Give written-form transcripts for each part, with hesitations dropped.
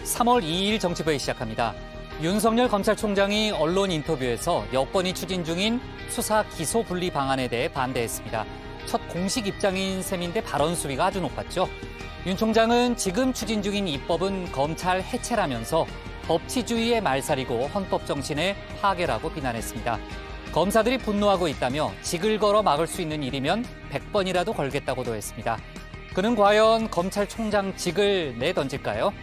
3월 2일 정치부에 시작합니다. 윤석열 검찰총장이 언론 인터뷰에서 여권이 추진 중인 수사 기소 분리 방안에 대해 반대했습니다. 첫 공식 입장인 셈인데 발언 수위가 아주 높았죠. 윤 총장은 지금 추진 중인 입법은 검찰 해체라면서 법치주의의 말살이고 헌법 정신의 파괴라고 비난했습니다. 검사들이 분노하고 있다며 직을 걸어 막을 수 있는 일이면 100번이라도 걸겠다고도 했습니다. 그는 과연 검찰총장 직을 내던질까요?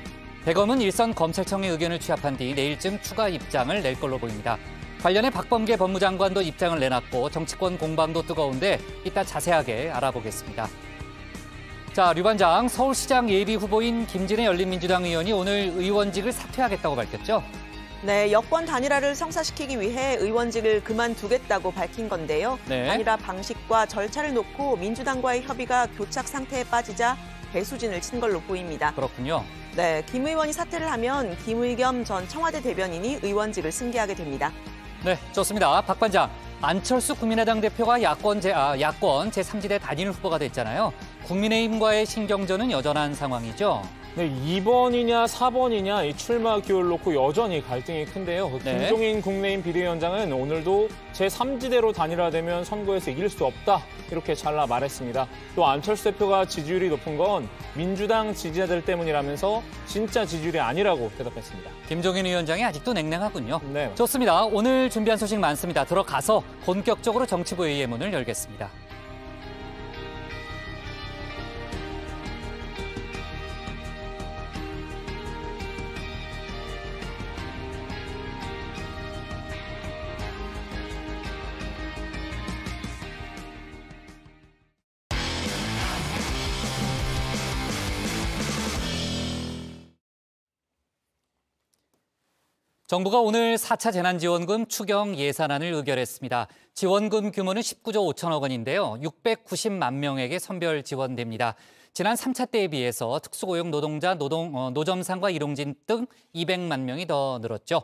대검은 일선 검찰청의 의견을 취합한 뒤 내일쯤 추가 입장을 낼 걸로 보입니다. 관련해 박범계 법무장관도 입장을 내놨고 정치권 공방도 뜨거운데 이따 자세하게 알아보겠습니다. 자, 류반장, 서울시장 예비 후보인 김진애 열린민주당 의원이 오늘 의원직을 사퇴하겠다고 밝혔죠? 네, 여권 단일화를 성사시키기 위해 의원직을 그만두겠다고 밝힌 건데요. 네. 단일화 방식과 절차를 놓고 민주당과의 협의가 교착 상태에 빠지자 배수진을 친 걸로 보입니다. 그렇군요. 네, 김 의원이 사퇴를 하면 김의겸 전 청와대 대변인이 의원직을 승계하게 됩니다. 네, 좋습니다. 박 반장, 안철수 국민의당 대표가 야권 제3지대 단일 후보가 됐잖아요. 국민의힘과의 신경전은 여전한 상황이죠. 네, 2번이냐 4번이냐 이 출마 기호를 놓고 여전히 갈등이 큰데요. 네. 김종인 국민의힘 비대위원장은 오늘도 제3지대로 단일화되면 선거에서 이길 수 없다 이렇게 잘라 말했습니다. 또 안철수 대표가 지지율이 높은 건 민주당 지지자들 때문이라면서 진짜 지지율이 아니라고 대답했습니다. 김종인 위원장이 아직도 냉랭하군요. 네. 좋습니다. 오늘 준비한 소식 많습니다. 들어가서 본격적으로 정치부 회의의 문을 열겠습니다. 정부가 오늘 4차 재난지원금 추경 예산안을 의결했습니다. 지원금 규모는 19조 5천억 원인데요. 690만 명에게 선별 지원됩니다. 지난 3차 때에 비해서 특수고용 노동자, 노점상과 일용직 등 200만 명이 더 늘었죠.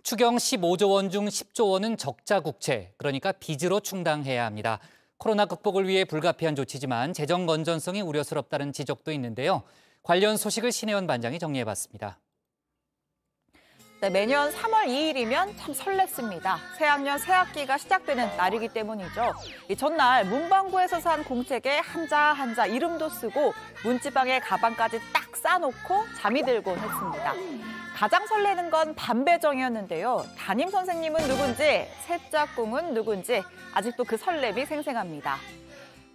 추경 15조 원 중 10조 원은 적자 국채, 그러니까 빚으로 충당해야 합니다. 코로나 극복을 위해 불가피한 조치지만 재정 건전성이 우려스럽다는 지적도 있는데요. 관련 소식을 신혜원 반장이 정리해봤습니다. 네, 매년 3월 2일이면 참 설렜습니다. 새학년 새학기가 시작되는 날이기 때문이죠. 이 전날 문방구에서 산 공책에 한자 이름도 쓰고 문지방에 가방까지 딱 싸놓고 잠이 들곤 했습니다. 가장 설레는 건 반배정이었는데요. 담임 선생님은 누군지, 새짝꿍은 누군지 아직도 그 설렘이 생생합니다.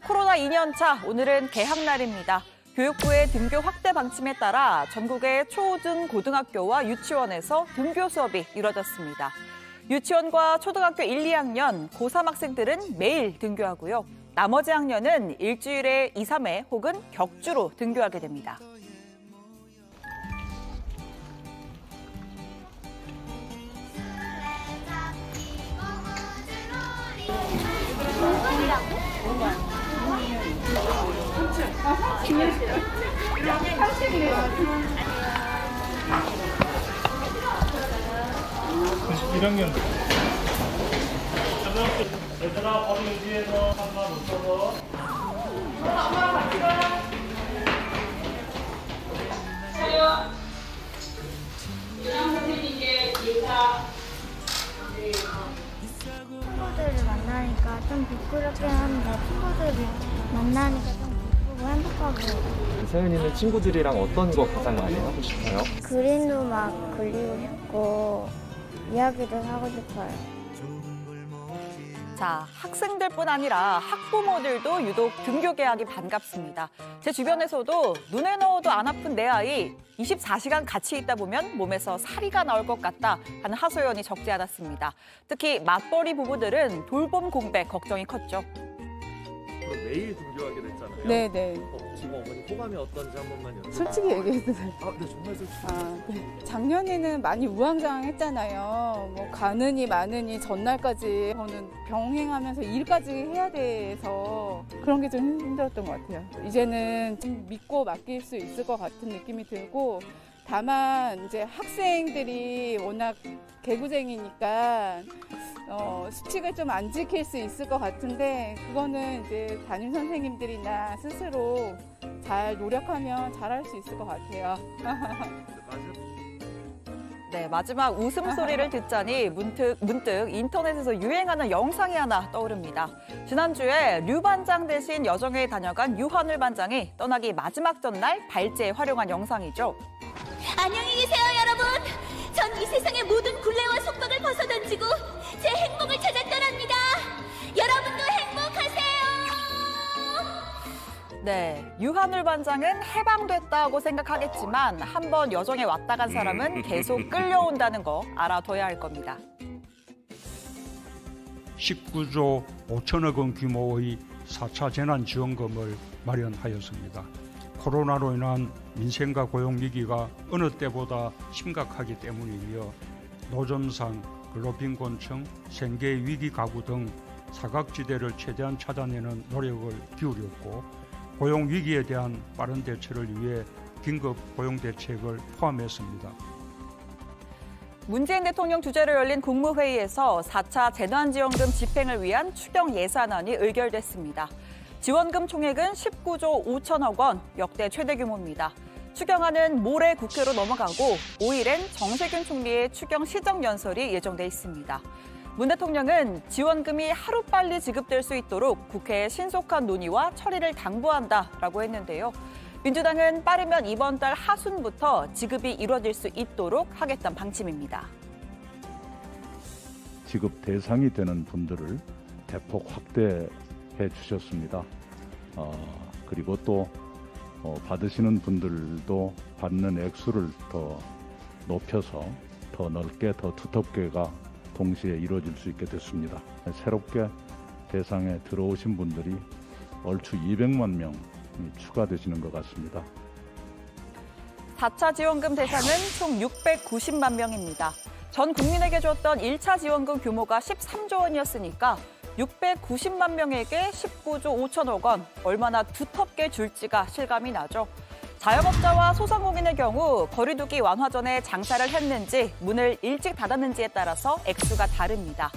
코로나 2년차 오늘은 개학날입니다. 교육부의 등교 확대 방침에 따라 전국의 초, 중, 고등학교와 유치원에서 등교 수업이 이뤄졌습니다. 유치원과 초등학교 1, 2학년, 고3 학생들은 매일 등교하고요. 나머지 학년은 일주일에 2, 3회 혹은 격주로 등교하게 됩니다. 얘들아, 거기 위에서 한번 웃어서. 엄마랑 같이 가. 차려. 선생님께 인사. 친구들을 만나니까 좀 부끄럽긴 한데 친구들을 만나니까 좀 기쁘고 행복하고. 서연이는 친구들이랑 어떤 거 가장 많이 하고 싶어요? 그림도 막 그리고 싶고 이야기도 하고 싶어요. 자, 학생들뿐 아니라 학부모들도 유독 등교 개학이 반갑습니다. 제 주변에서도 눈에 넣어도 안 아픈 내 아이 24시간 같이 있다 보면 몸에서 사리가 나올 것 같다 하는 하소연이 적지 않았습니다. 특히 맞벌이 부부들은 돌봄 공백 걱정이 컸죠. 그럼 매일 등교하게 됐잖아요. 네네. 지금 어머니 호감이 어떤지 한 번만 여쭤볼까요? 솔직히 얘기해도 돼요? 네, 정말 솔직히. 네. 작년에는 많이 우왕좌왕했잖아요. 뭐 가느니 마느니 전날까지 저는 병행하면서 일까지 해야 돼서 그런 게 좀 힘들었던 것 같아요. 이제는 좀 믿고 맡길 수 있을 것 같은 느낌이 들고, 다만 이제 학생들이 워낙 개구쟁이니까 수칙을 좀 안 지킬 수 있을 것 같은데, 그거는 이제 담임 선생님들이나 스스로 잘 노력하면 잘할 수 있을 것 같아요. 맞아요. 마지막 웃음소리를 듣자니 문득 인터넷에서 유행하는 영상이 하나 떠오릅니다. 지난주에 류 반장 대신 여정회에 다녀간 유한울 반장이 떠나기 마지막 전날 발제에 활용한 영상이죠. 안녕히 계세요, 여러분. 전 이 세상의 모든 굴레와 속박을 벗어던지고 제 행복을 찾아 떠납니다. 여러분도 행복하세요. 네, 유한울 반장은 해방됐다고 생각하겠지만 한번 여정에 왔다 간 사람은 계속 끌려온다는 거 알아둬야 할 겁니다. 19조 5천억 원 규모의 4차 재난지원금을 마련하였습니다. 코로나로 인한 민생과 고용 위기가 어느 때보다 심각하기 때문이며 노점상, 근로빈곤층, 생계 위기 가구 등 사각지대를 최대한 찾아내는 노력을 기울였고 고용 위기에 대한 빠른 대처를 위해 긴급 고용 대책을 포함했습니다. 문재인 대통령 주재로 열린 국무회의에서 4차 재난지원금 집행을 위한 추경 예산안이 의결됐습니다. 지원금 총액은 19조 5천억 원, 역대 최대 규모입니다. 추경안은 모레 국회로 넘어가고 5일엔 정세균 총리의 추경 시정연설이 예정돼 있습니다. 문 대통령은 지원금이 하루빨리 지급될 수 있도록 국회의 신속한 논의와 처리를 당부한다라고 했는데요. 민주당은 빠르면 이번 달 하순부터 지급이 이루어질 수 있도록 하겠다는 방침입니다. 지급 대상이 되는 분들을 대폭 확대해 주셨습니다. 그리고 또 받으시는 분들도 받는 액수를 더 높여서 더 넓게, 더 두텁게가 동시에 이루어질 수 있게 됐습니다. 새롭게 대상에 들어오신 분들이 얼추 200만 명 추가되시는 것 같습니다. 4차 지원금 대상은 총 690만 명입니다. 전 국민에게 줬던 1차 지원금 규모가 13조 원이었으니까 690만 명에게 19조 5천억 원, 얼마나 두텁게 줄지가 실감이 나죠. 자영업자와 소상공인의 경우 거리두기 완화 전에 장사를 했는지 문을 일찍 닫았는지에 따라서 액수가 다릅니다.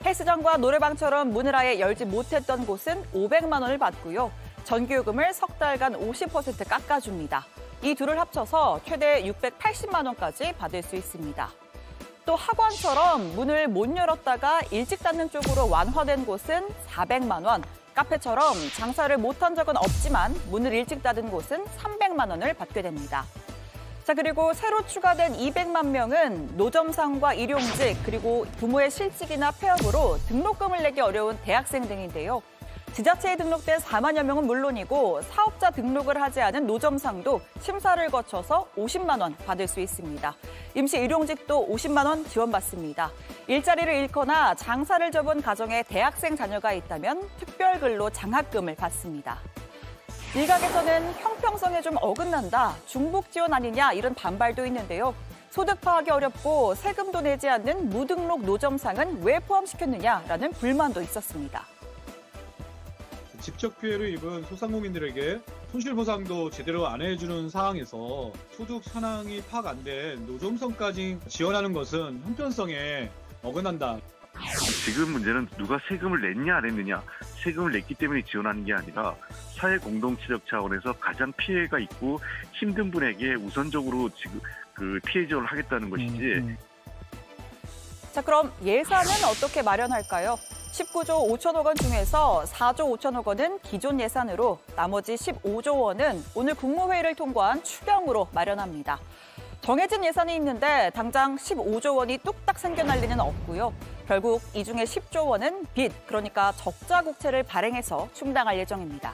헬스장과 노래방처럼 문을 아예 열지 못했던 곳은 500만 원을 받고요. 전기요금을 석 달간 50% 깎아줍니다. 이 둘을 합쳐서 최대 680만 원까지 받을 수 있습니다. 또 학원처럼 문을 못 열었다가 일찍 닫는 쪽으로 완화된 곳은 400만 원, 카페처럼 장사를 못한 적은 없지만 문을 일찍 닫은 곳은 300만 원을 받게 됩니다. 자, 그리고 새로 추가된 200만 명은 노점상과 일용직, 그리고 부모의 실직이나 폐업으로 등록금을 내기 어려운 대학생 등인데요. 지자체에 등록된 4만여 명은 물론이고 사업자 등록을 하지 않은 노점상도 심사를 거쳐서 50만 원 받을 수 있습니다. 임시 일용직도 50만 원 지원받습니다. 일자리를 잃거나 장사를 접은 가정에 대학생 자녀가 있다면 특별근로 장학금을 받습니다. 일각에서는 형평성에 좀 어긋난다, 중복 지원 아니냐 이런 반발도 있는데요. 소득 파악이 어렵고 세금도 내지 않는 무등록 노점상은 왜 포함시켰느냐라는 불만도 있었습니다. 직접 피해를 입은 소상공인들에게 손실보상도 제대로 안 해주는 상황에서 소득 현황이 파악 안 된 노점상까지 지원하는 것은 형평성에 어긋난다. 지금 문제는 누가 세금을 냈냐 안 했느냐, 세금을 냈기 때문에 지원하는 게 아니라 사회 공동체적 차원에서 가장 피해가 있고 힘든 분에게 우선적으로 지금 그 피해 지원을 하겠다는 것이지. 자, 그럼 예산은 어떻게 마련할까요? 19조 5천억 원 중에서 4조 5천억 원은 기존 예산으로, 나머지 15조 원은 오늘 국무회의를 통과한 추경으로 마련합니다. 정해진 예산이 있는데 당장 15조 원이 뚝딱 생겨날 리는 없고요. 결국 이 중에 10조 원은 빚, 그러니까 적자 국채를 발행해서 충당할 예정입니다.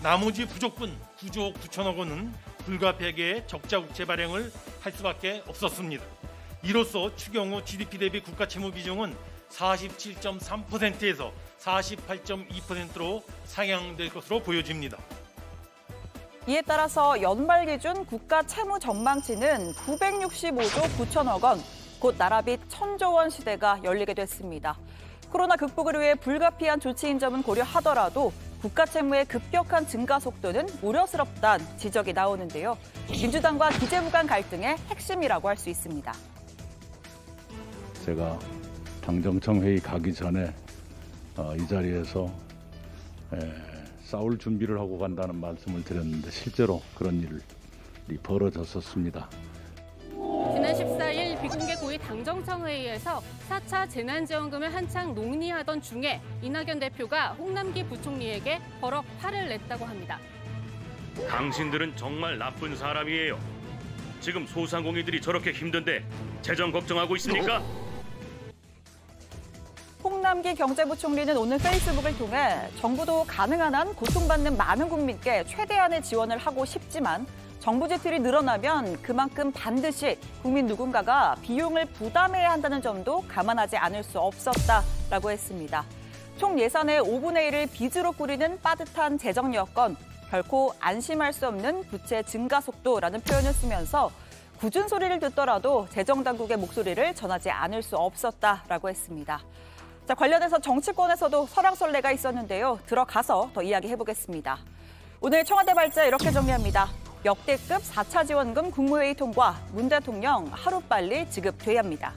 나머지 부족분 9조 9천억 원은 불가피하게 적자 국채 발행을 할 수밖에 없었습니다. 이로써 추경 후 GDP 대비 국가 채무 비중은 47.3%에서 48.2%로 상향될 것으로 보여집니다. 이에 따라서 연말 기준 국가 채무 전망치는 965조 9천억 원, 곧 나라빚 1,000조 원 시대가 열리게 됐습니다. 코로나 극복을 위해 불가피한 조치인 점은 고려하더라도 국가 채무의 급격한 증가 속도는 우려스럽다는 지적이 나오는데요. 민주당과 기재부 간 갈등의 핵심이라고 할 수 있습니다. 제가 당정청 회의 가기 전에 이 자리에서 싸울 준비를 하고 간다는 말씀을 드렸는데 실제로 그런 일이 벌어졌었습니다. 지난 14일 비공개 고위 당정청 회의에서 4차 재난지원금을 한창 논의하던 중에 이낙연 대표가 홍남기 부총리에게 버럭 화를 냈다고 합니다. 당신들은 정말 나쁜 사람이에요. 지금 소상공인들이 저렇게 힘든데 재정 걱정하고 있습니까? 홍남기 경제부총리는 오늘 페이스북을 통해 정부도 가능한 한 고통받는 많은 국민께 최대한의 지원을 하고 싶지만 정부 지출이 늘어나면 그만큼 반드시 국민 누군가가 비용을 부담해야 한다는 점도 감안하지 않을 수 없었다라고 했습니다. 총 예산의 5분의 1을 빚으로 꾸리는 빠듯한 재정 여건, 결코 안심할 수 없는 부채 증가 속도라는 표현을 쓰면서 굳은 소리를 듣더라도 재정당국의 목소리를 전하지 않을 수 없었다라고 했습니다. 자, 관련해서 정치권에서도 설왕설래가 있었는데요. 들어가서 더 이야기해보겠습니다. 오늘 청와대 발제 이렇게 정리합니다. 역대급 4차 지원금 국무회의 통과, 문 대통령 하루빨리 지급돼야 합니다.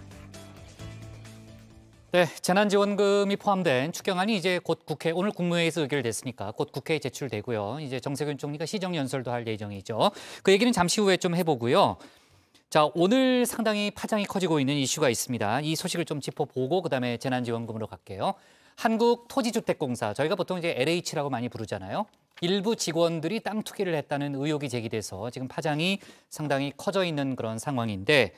네, 재난지원금이 포함된 추경안이 이제 곧 국회, 오늘 국무회의에서 의결됐으니까 곧 국회에 제출되고요. 이제 정세균 총리가 시정연설도 할 예정이죠. 그 얘기는 잠시 후에 좀 해보고요. 자, 오늘 상당히 파장이 커지고 있는 이슈가 있습니다. 이 소식을 좀 짚어보고 그다음에 재난지원금으로 갈게요. 한국토지주택공사, 저희가 보통 이제 LH라고 많이 부르잖아요. 일부 직원들이 땅 투기를 했다는 의혹이 제기돼서 지금 파장이 상당히 커져 있는 그런 상황인데,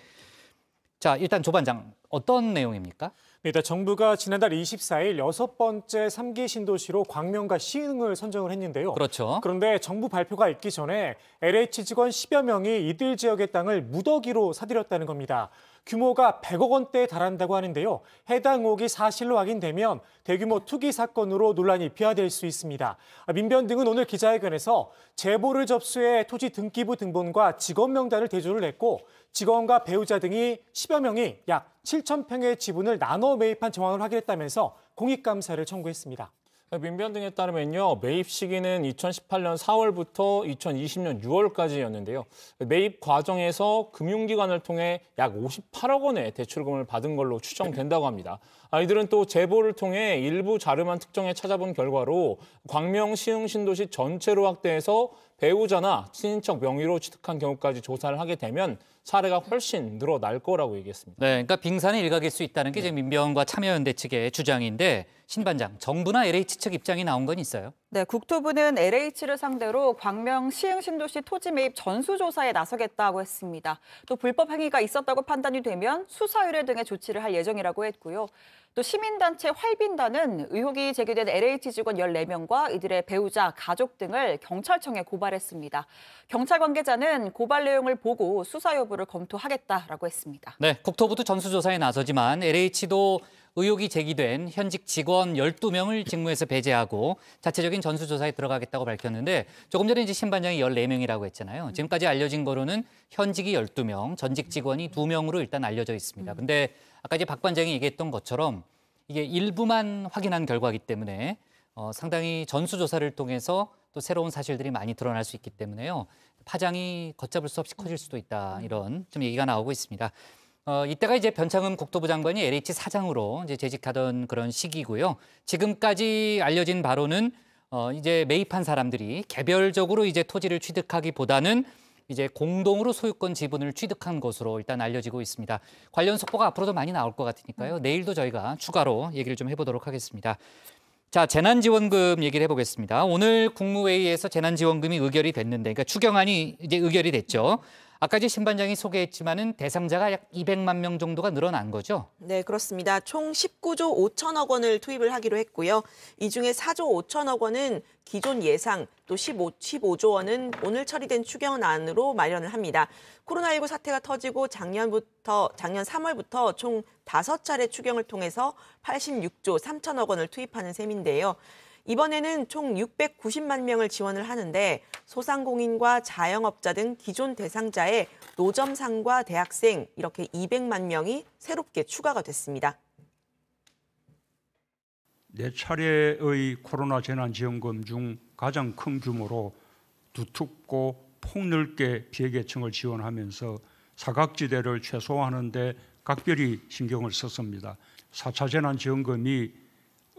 자, 일단 조 반장, 어떤 내용입니까? 일단 정부가 지난달 24일 6번째 3기 신도시로 광명과 시흥을 선정을 했는데요. 그렇죠. 그런데 정부 발표가 있기 전에 LH 직원 10여 명이 이들 지역의 땅을 무더기로 사들였다는 겁니다. 규모가 100억 원대에 달한다고 하는데요. 해당 의혹이 사실로 확인되면 대규모 투기 사건으로 논란이 비화될 수 있습니다. 민변 등은 오늘 기자회견에서 제보를 접수해 토지 등기부 등본과 직원 명단을 대조를 했고 직원과 배우자 등이 10여 명이 약 7,000평의 지분을 나눠 매입한 정황을 확인했다면서 공익감사를 청구했습니다. 민변 등에 따르면요, 매입 시기는 2018년 4월부터 2020년 6월까지였는데요. 매입 과정에서 금융기관을 통해 약 58억 원의 대출금을 받은 걸로 추정된다고 합니다. 이들은 또 제보를 통해 일부 자료만 특정해 찾아본 결과로 광명, 시흥 신도시 전체로 확대해서 배우자나 친인척 명의로 취득한 경우까지 조사를 하게 되면 사례가 훨씬 늘어날 거라고 얘기했습니다. 네, 그러니까 빙산의 일각일 수 있다는 게 이제 민변과 참여연대 측의 주장인데, 신 반장, 정부나 LH 측 입장이 나온 건 있어요? 네, 국토부는 LH를 상대로 광명, 시흥 신도시 토지 매입 전수조사에 나서겠다고 했습니다. 또 불법 행위가 있었다고 판단이 되면 수사 의뢰 등의 조치를 할 예정이라고 했고요. 또 시민단체 활빈단은 의혹이 제기된 LH 직원 14명과 이들의 배우자, 가족 등을 경찰청에 고발했습니다. 경찰 관계자는 고발 내용을 보고 수사 여부를 검토하겠다라고 했습니다. 네, 국토부도 전수조사에 나서지만 LH도 의혹이 제기된 현직 직원 12명을 직무에서 배제하고 자체적인 전수조사에 들어가겠다고 밝혔는데, 조금 전에 이제 신 반장이 14명이라고 했잖아요. 지금까지 알려진 거로는 현직이 12명, 전직 직원이 2명으로 일단 알려져 있습니다. 근데 아까 이제 박 반장이 얘기했던 것처럼 이게 일부만 확인한 결과이기 때문에 상당히 전수조사를 통해서 또 새로운 사실들이 많이 드러날 수 있기 때문에요. 파장이 걷잡을 수 없이 커질 수도 있다, 이런 좀 얘기가 나오고 있습니다. 이때가 이제 변창흠 국토부 장관이 LH 사장으로 이제 재직하던 그런 시기고요. 지금까지 알려진 바로는 이제 매입한 사람들이 개별적으로 이제 토지를 취득하기보다는 이제 공동으로 소유권 지분을 취득한 것으로 일단 알려지고 있습니다. 관련 속보가 앞으로도 많이 나올 것 같으니까요. 내일도 저희가 추가로 얘기를 좀 해보도록 하겠습니다. 자, 재난지원금 얘기를 해보겠습니다. 오늘 국무회의에서 재난지원금이 의결이 됐는데, 그러니까 추경안이 이제 의결이 됐죠. 아까 이제 신 반장이 소개했지만은 대상자가 약 200만 명 정도가 늘어난 거죠? 네, 그렇습니다. 총 19조 5천억 원을 투입을 하기로 했고요. 이 중에 4조 5천억 원은 기존 예상, 또 15조 원은 오늘 처리된 추경안으로 마련을 합니다. 코로나19 사태가 터지고 작년 3월부터 총 5차례 추경을 통해서 86조 3천억 원을 투입하는 셈인데요. 이번에는 총 690만 명을 지원을 하는데 소상공인과 자영업자 등 기존 대상자의 노점상과 대학생 이렇게 200만 명이 새롭게 추가가 됐습니다. 4차례의 코로나 재난지원금 중 가장 큰 규모로 두텁고 폭넓게 피해계층을 지원하면서 사각지대를 최소화하는 데 각별히 신경을 썼습니다. 4차 재난지원금이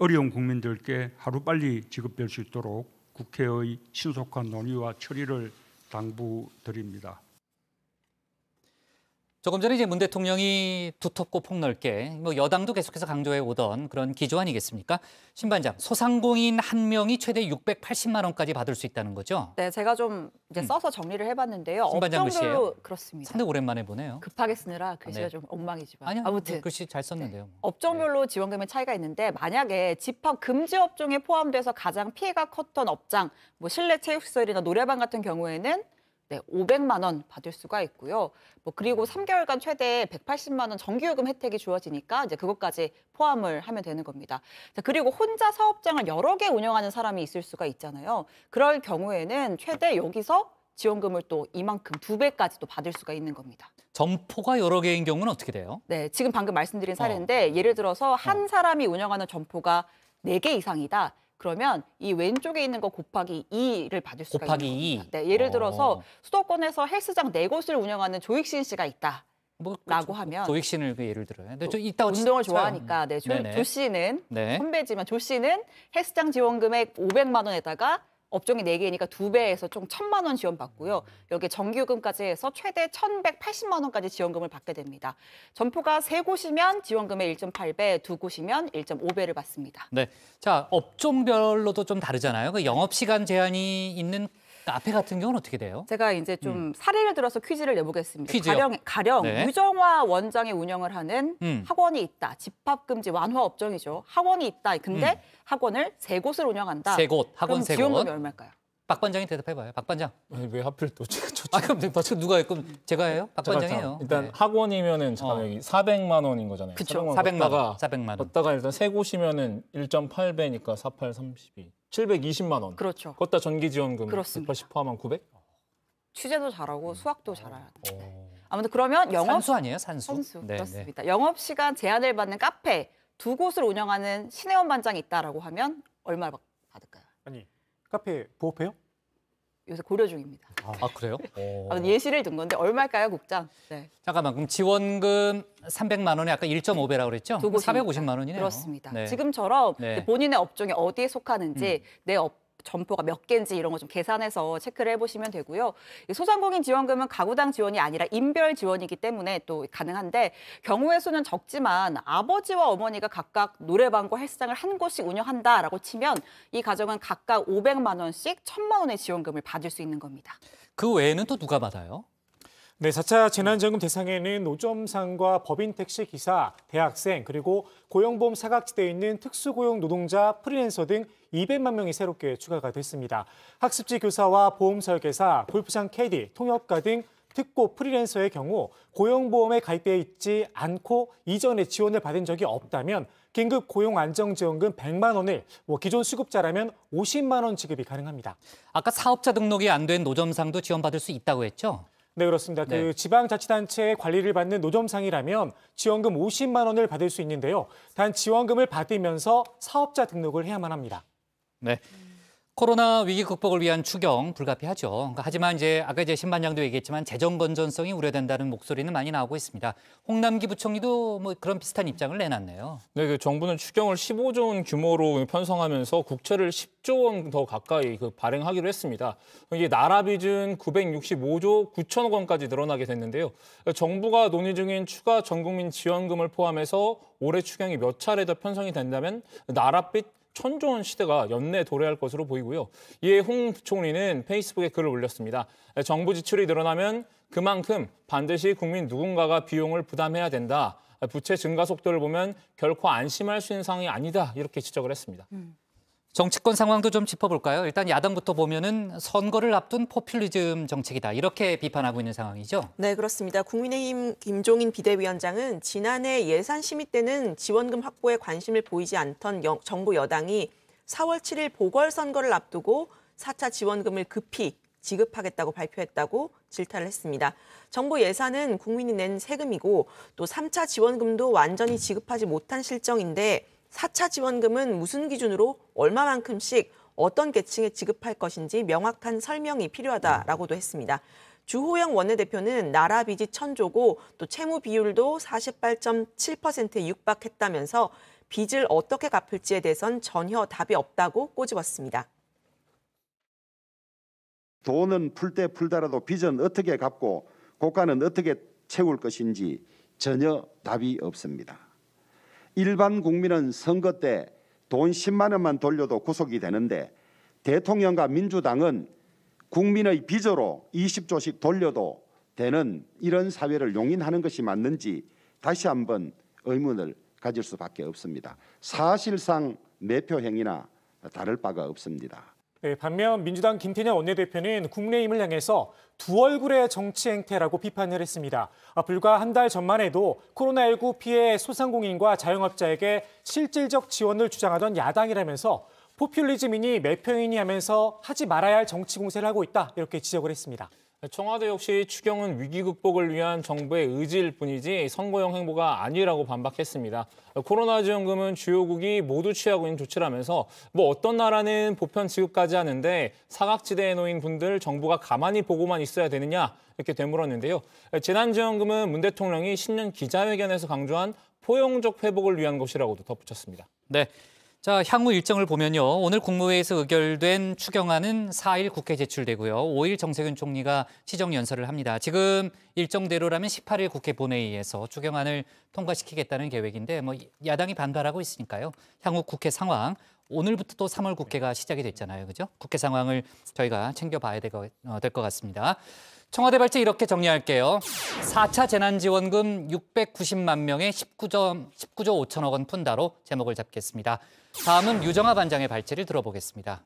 어려운 국민들께 하루빨리 지급될 수 있도록 국회의 신속한 논의와 처리를 당부드립니다. 조금 전에 이제 문 대통령이 두텁고 폭넓게 뭐 여당도 계속해서 강조해 오던 그런 기조 아니겠습니까? 신반장, 소상공인 한 명이 최대 680만 원까지 받을 수 있다는 거죠? 네, 제가 좀 이제 써서 정리를 해봤는데요. 신반장 업종별로 그렇습니다. 상당히 오랜만에 보네요. 급하게 쓰느라 글씨가 네. 좀 엉망이지만 아니요, 아무튼 글씨 잘 썼는데요. 업종별로 지원금의 차이가 있는데 만약에 집합 금지 업종에 포함돼서 가장 피해가 컸던 업장, 뭐 실내 체육시설이나 노래방 같은 경우에는 500만 원 받을 수가 있고요. 뭐 그리고 3개월간 최대 180만 원 정기요금 혜택이 주어지니까 이제 그것까지 포함을 하면 되는 겁니다. 자, 그리고 혼자 사업장을 여러 개 운영하는 사람이 있을 수가 있잖아요. 그럴 경우에는 최대 여기서 지원금을 또 이만큼 2배까지 또 받을 수가 있는 겁니다. 점포가 여러 개인 경우는 어떻게 돼요? 네, 지금 방금 말씀드린 사례인데 예를 들어서 한 사람이 운영하는 점포가 4개 이상이다. 그러면 이 왼쪽에 있는 거 곱하기 2를 받을 수가 곱하기 있는 2. 겁니다. 네, 예를 들어서 수도권에서 헬스장 4곳을 운영하는 조익신 씨가 있다. 뭐 라고 하면 조익신을 그 예를 들어요. 근데 저 이따가 운동을 진짜- 좋아하니까 조 씨는 네. 선배지만 조 씨는 헬스장 지원금액 500만 원에다가 업종이 4개니까 2배에서 총 1,000만 원 지원받고요. 여기에 정기요금까지 해서 최대 1,180만 원까지 지원금을 받게 됩니다. 점포가 3곳이면 지원금의 1.8배, 2곳이면 1.5배를 받습니다. 네. 자, 업종별로도 좀 다르잖아요. 그 영업시간 제한이 있는 카페 같은 경우는 어떻게 돼요? 제가 이제 좀 사례를 들어서 퀴즈를 내보겠습니다. 퀴즈요? 가령 네. 유정화 원장이 운영을 하는 학원이 있다. 집합금지 완화 업종이죠. 학원이 있다. 근데 학원을 3곳을 운영한다. 3곳, 학원 그럼 3곳. 지원금이 얼마일까요? 박 반장이 대답해봐요. 박 반장. 아니, 왜 하필 또 제가 아, 그럼 누가 해요? 그럼 제가 해요? 박 반장이에요. 일단 네. 학원이면은 잠깐 여기 400만 원인 거잖아요. 그쵸. 400만 원. 400만 원. 걷다가 일단 3곳이면은 1.8배니까 48, 32. 720만 원. 그렇죠. 걷다 전기 지원금 그렇습니다. 180 포함한 900? 취재도 잘하고 수학도 잘해야 돼. 아무튼 그러면 영업 산수 아니에요? 산수. 산수 네, 그렇습니다. 영업 시간 제한을 받는 카페 2곳을 운영하는 신혜원 반장이 있다라고 하면 얼마 받을까요? 아니, 카페 부업해요? 요새 고려 중입니다. 아, 그래요? 예시를 든 건데 얼마일까요, 국장? 네. 잠깐만, 그럼 지원금 300만 원에 아까 1.5배라고 그랬죠? 450만 원이네요. 그렇습니다. 네. 지금처럼 네. 본인의 업종이 어디에 속하는지 내 점포가 몇 개인지 이런 거 좀 계산해서 체크를 해보시면 되고요. 이 소상공인 지원금은 가구당 지원이 아니라 인별 지원이기 때문에 또 가능한데 경우의 수는 적지만 아버지와 어머니가 각각 노래방과 헬스장을 한 곳씩 운영한다라고 치면 이 가정은 각각 500만 원씩 1,000만 원의 지원금을 받을 수 있는 겁니다. 그 외에는 또 누가 받아요? 네, 4차 재난지원금 대상에는 노점상과 법인 택시 기사, 대학생, 그리고 고용보험 사각지대에 있는 특수고용 노동자, 프리랜서 등 200만 명이 새롭게 추가가 됐습니다. 학습지 교사와 보험 설계사, 골프장 캐디, 통역가 등 특고 프리랜서의 경우 고용보험에 가입되어 있지 않고 이전에 지원을 받은 적이 없다면 긴급 고용 안정지원금 100만 원을 기존 수급자라면 50만 원 지급이 가능합니다. 아까 사업자 등록이 안 된 노점상도 지원받을 수 있다고 했죠? 네, 그렇습니다. 네. 그 지방자치단체의 관리를 받는 노점상이라면 지원금 50만 원을 받을 수 있는데요. 단 지원금을 받으면서 사업자 등록을 해야만 합니다. 네. 코로나 위기 극복을 위한 추경 불가피하죠. 하지만 아까 신 반장도 얘기했지만 재정 건전성이 우려된다는 목소리는 많이 나오고 있습니다. 홍남기 부총리도 뭐 그런 비슷한 입장을 내놨네요. 네, 그 정부는 추경을 15조 원 규모로 편성하면서 국채를 10조 원 더 가까이 발행하기로 했습니다. 이게 나라 빚은 965조 9천억 원까지 늘어나게 됐는데요. 정부가 논의 중인 추가 전국민 지원금을 포함해서 올해 추경이 몇 차례 더 편성이 된다면 나라 빚 1,000조 원 시대가 연내 도래할 것으로 보이고요. 이에 홍 부총리는 페이스북에 글을 올렸습니다. 정부 지출이 늘어나면 그만큼 반드시 국민 누군가가 비용을 부담해야 된다. 부채 증가 속도를 보면 결코 안심할 수 있는 상황이 아니다. 이렇게 지적을 했습니다. 정치권 상황도 좀 짚어볼까요? 일단 야당부터 보면은 선거를 앞둔 포퓰리즘 정책이다. 이렇게 비판하고 있는 상황이죠. 네, 그렇습니다. 국민의힘 김종인 비대위원장은 지난해 예산 심의 때는 지원금 확보에 관심을 보이지 않던 정부 여당이 4월 7일 보궐선거를 앞두고 4차 지원금을 급히 지급하겠다고 발표했다고 질타를 했습니다. 정부 예산은 국민이 낸 세금이고 또 3차 지원금도 완전히 지급하지 못한 실정인데 4차 지원금은 무슨 기준으로 얼마만큼씩 어떤 계층에 지급할 것인지 명확한 설명이 필요하다라고도 했습니다. 주호영 원내대표는 나라 빚이 1,000조고 또 채무 비율도 48.7%에 육박했다면서 빚을 어떻게 갚을지에 대해선 전혀 답이 없다고 꼬집었습니다. 돈은 풀 때 풀더라도 빚은 어떻게 갚고 고가는 어떻게 채울 것인지 전혀 답이 없습니다. 일반 국민은 선거 때 돈 10만 원만 돌려도 구속이 되는데 대통령과 민주당은 국민의 빚으로 20조씩 돌려도 되는 이런 사회를 용인하는 것이 맞는지 다시 한번 의문을 가질 수밖에 없습니다. 사실상 매표 행위나 다를 바가 없습니다. 네, 반면 민주당 김태년 원내대표는 국민의힘을 향해서 두 얼굴의 정치 행태라고 비판을 했습니다. 불과 한 달 전만 해도 코로나19 피해 소상공인과 자영업자에게 실질적 지원을 주장하던 야당이라면서 포퓰리즘이니 매표이니 하면서 하지 말아야 할 정치 공세를 하고 있다, 이렇게 지적을 했습니다. 청와대 역시 추경은 위기 극복을 위한 정부의 의지일 뿐이지 선거용 행보가 아니라고 반박했습니다. 코로나 지원금은 주요국이 모두 취하고 있는 조치라면서 어떤 나라는 보편 지급까지 하는데 사각지대에 놓인 분들 정부가 가만히 보고만 있어야 되느냐, 이렇게 되물었는데요. 재난지원금은 문 대통령이 신년 기자회견에서 강조한 포용적 회복을 위한 것이라고도 덧붙였습니다. 네. 자, 향후 일정을 보면요. 오늘 국무회의에서 의결된 추경안은 4일 국회 제출되고요. 5일 정세균 총리가 시정연설을 합니다. 지금 일정대로라면 18일 국회 본회의에서 추경안을 통과시키겠다는 계획인데 야당이 반발하고 있으니까요. 향후 국회 상황, 오늘부터 또 3월 국회가 시작이 됐잖아요. 그죠? 국회 상황을 저희가 챙겨봐야 될 것 같습니다. 청와대 발제 이렇게 정리할게요. 4차 재난지원금 690만 명에 19조 5천억 원 푼다로 제목을 잡겠습니다. 다음은 유정아 반장의 발제를 들어보겠습니다.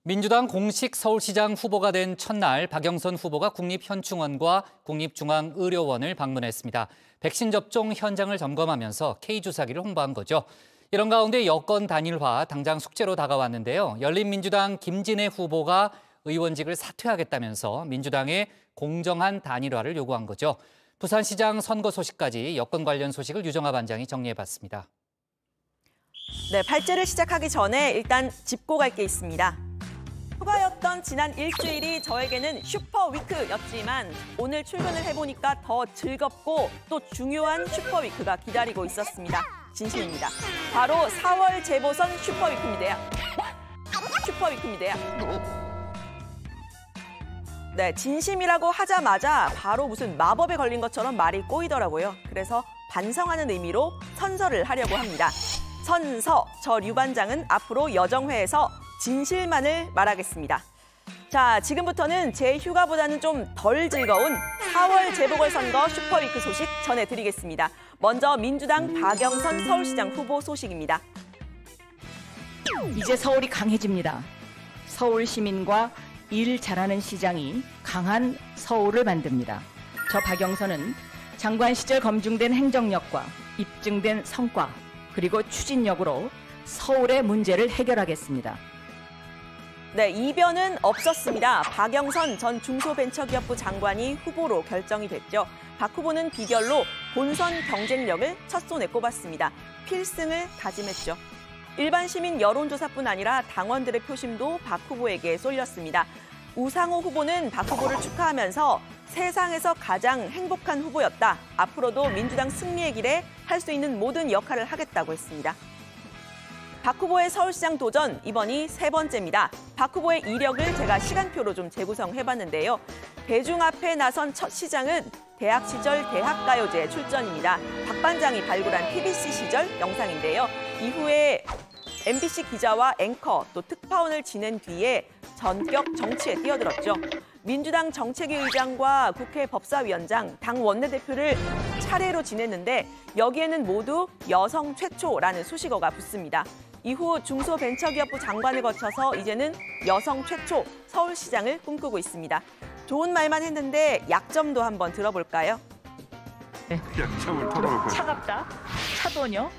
민주당 공식 서울시장 후보가 된 첫날 박영선 후보가 국립현충원과 국립중앙의료원을 방문했습니다. 백신 접종 현장을 점검하면서 K주사기를 홍보한 거죠. 이런 가운데 여권 단일화 당장 숙제로 다가왔는데요. 열린민주당 김진애 후보가 의원직을 사퇴하겠다면서 민주당의 공정한 단일화를 요구한 거죠. 부산시장 선거 소식까지 여권 관련 소식을 유정아 반장이 정리해봤습니다. 네, 발제를 시작하기 전에 일단 짚고 갈 게 있습니다. 휴가였던 지난 일주일이 저에게는 슈퍼위크였지만 오늘 출근을 해보니까 더 즐겁고 또 중요한 슈퍼위크가 기다리고 있었습니다. 진심입니다. 바로 4월 재보선 슈퍼위크입니다. 네, 진심이라고 하자마자 바로 무슨 마법에 걸린 것처럼 말이 꼬이더라고요. 그래서 반성하는 의미로 선서를 하려고 합니다. 선서, 저 류 반장은 앞으로 여정회에서 진실만을 말하겠습니다. 자, 지금부터는 제 휴가보다는 좀 덜 즐거운 4월 재보궐선거 슈퍼위크 소식 전해드리겠습니다. 먼저 민주당 박영선 서울시장 후보 소식입니다. 이제 서울이 강해집니다. 서울 시민과 일 잘하는 시장이 강한 서울을 만듭니다. 저 박영선은 장관 시절 검증된 행정력과 입증된 성과 그리고 추진력으로 서울의 문제를 해결하겠습니다. 네, 이변은 없었습니다. 박영선 전 중소벤처기업부 장관이 후보로 결정이 됐죠. 박 후보는 비결로 본선 경쟁력을 첫 손에 꼽았습니다. 필승을 다짐했죠. 일반 시민 여론조사뿐 아니라 당원들의 표심도 박 후보에게 쏠렸습니다. 우상호 후보는 박 후보를 축하하면서 세상에서 가장 행복한 후보였다. 앞으로도 민주당 승리의 길에 할 수 있는 모든 역할을 하겠다고 했습니다. 박 후보의 서울시장 도전, 이번이 3번째입니다. 박 후보의 이력을 제가 시간표로 좀 재구성해봤는데요. 대중 앞에 나선 첫 시장은 대학 시절 대학가요제 출전입니다. 박 반장이 발굴한 TBC 시절 영상인데요. 이후에 MBC 기자와 앵커 또 특파원을 지낸 뒤에 전격 정치에 뛰어들었죠. 민주당 정책위 의장과 국회 법사위원장, 당 원내대표를 차례로 지냈는데 여기에는 모두 여성 최초라는 수식어가 붙습니다. 이후 중소벤처기업부 장관을 거쳐서 이제는 여성 최초 서울시장을 꿈꾸고 있습니다. 좋은 말만 했는데 약점도 한번 들어볼까요? 네. 약점을 털어볼 거예요. 차갑다, 차도녀,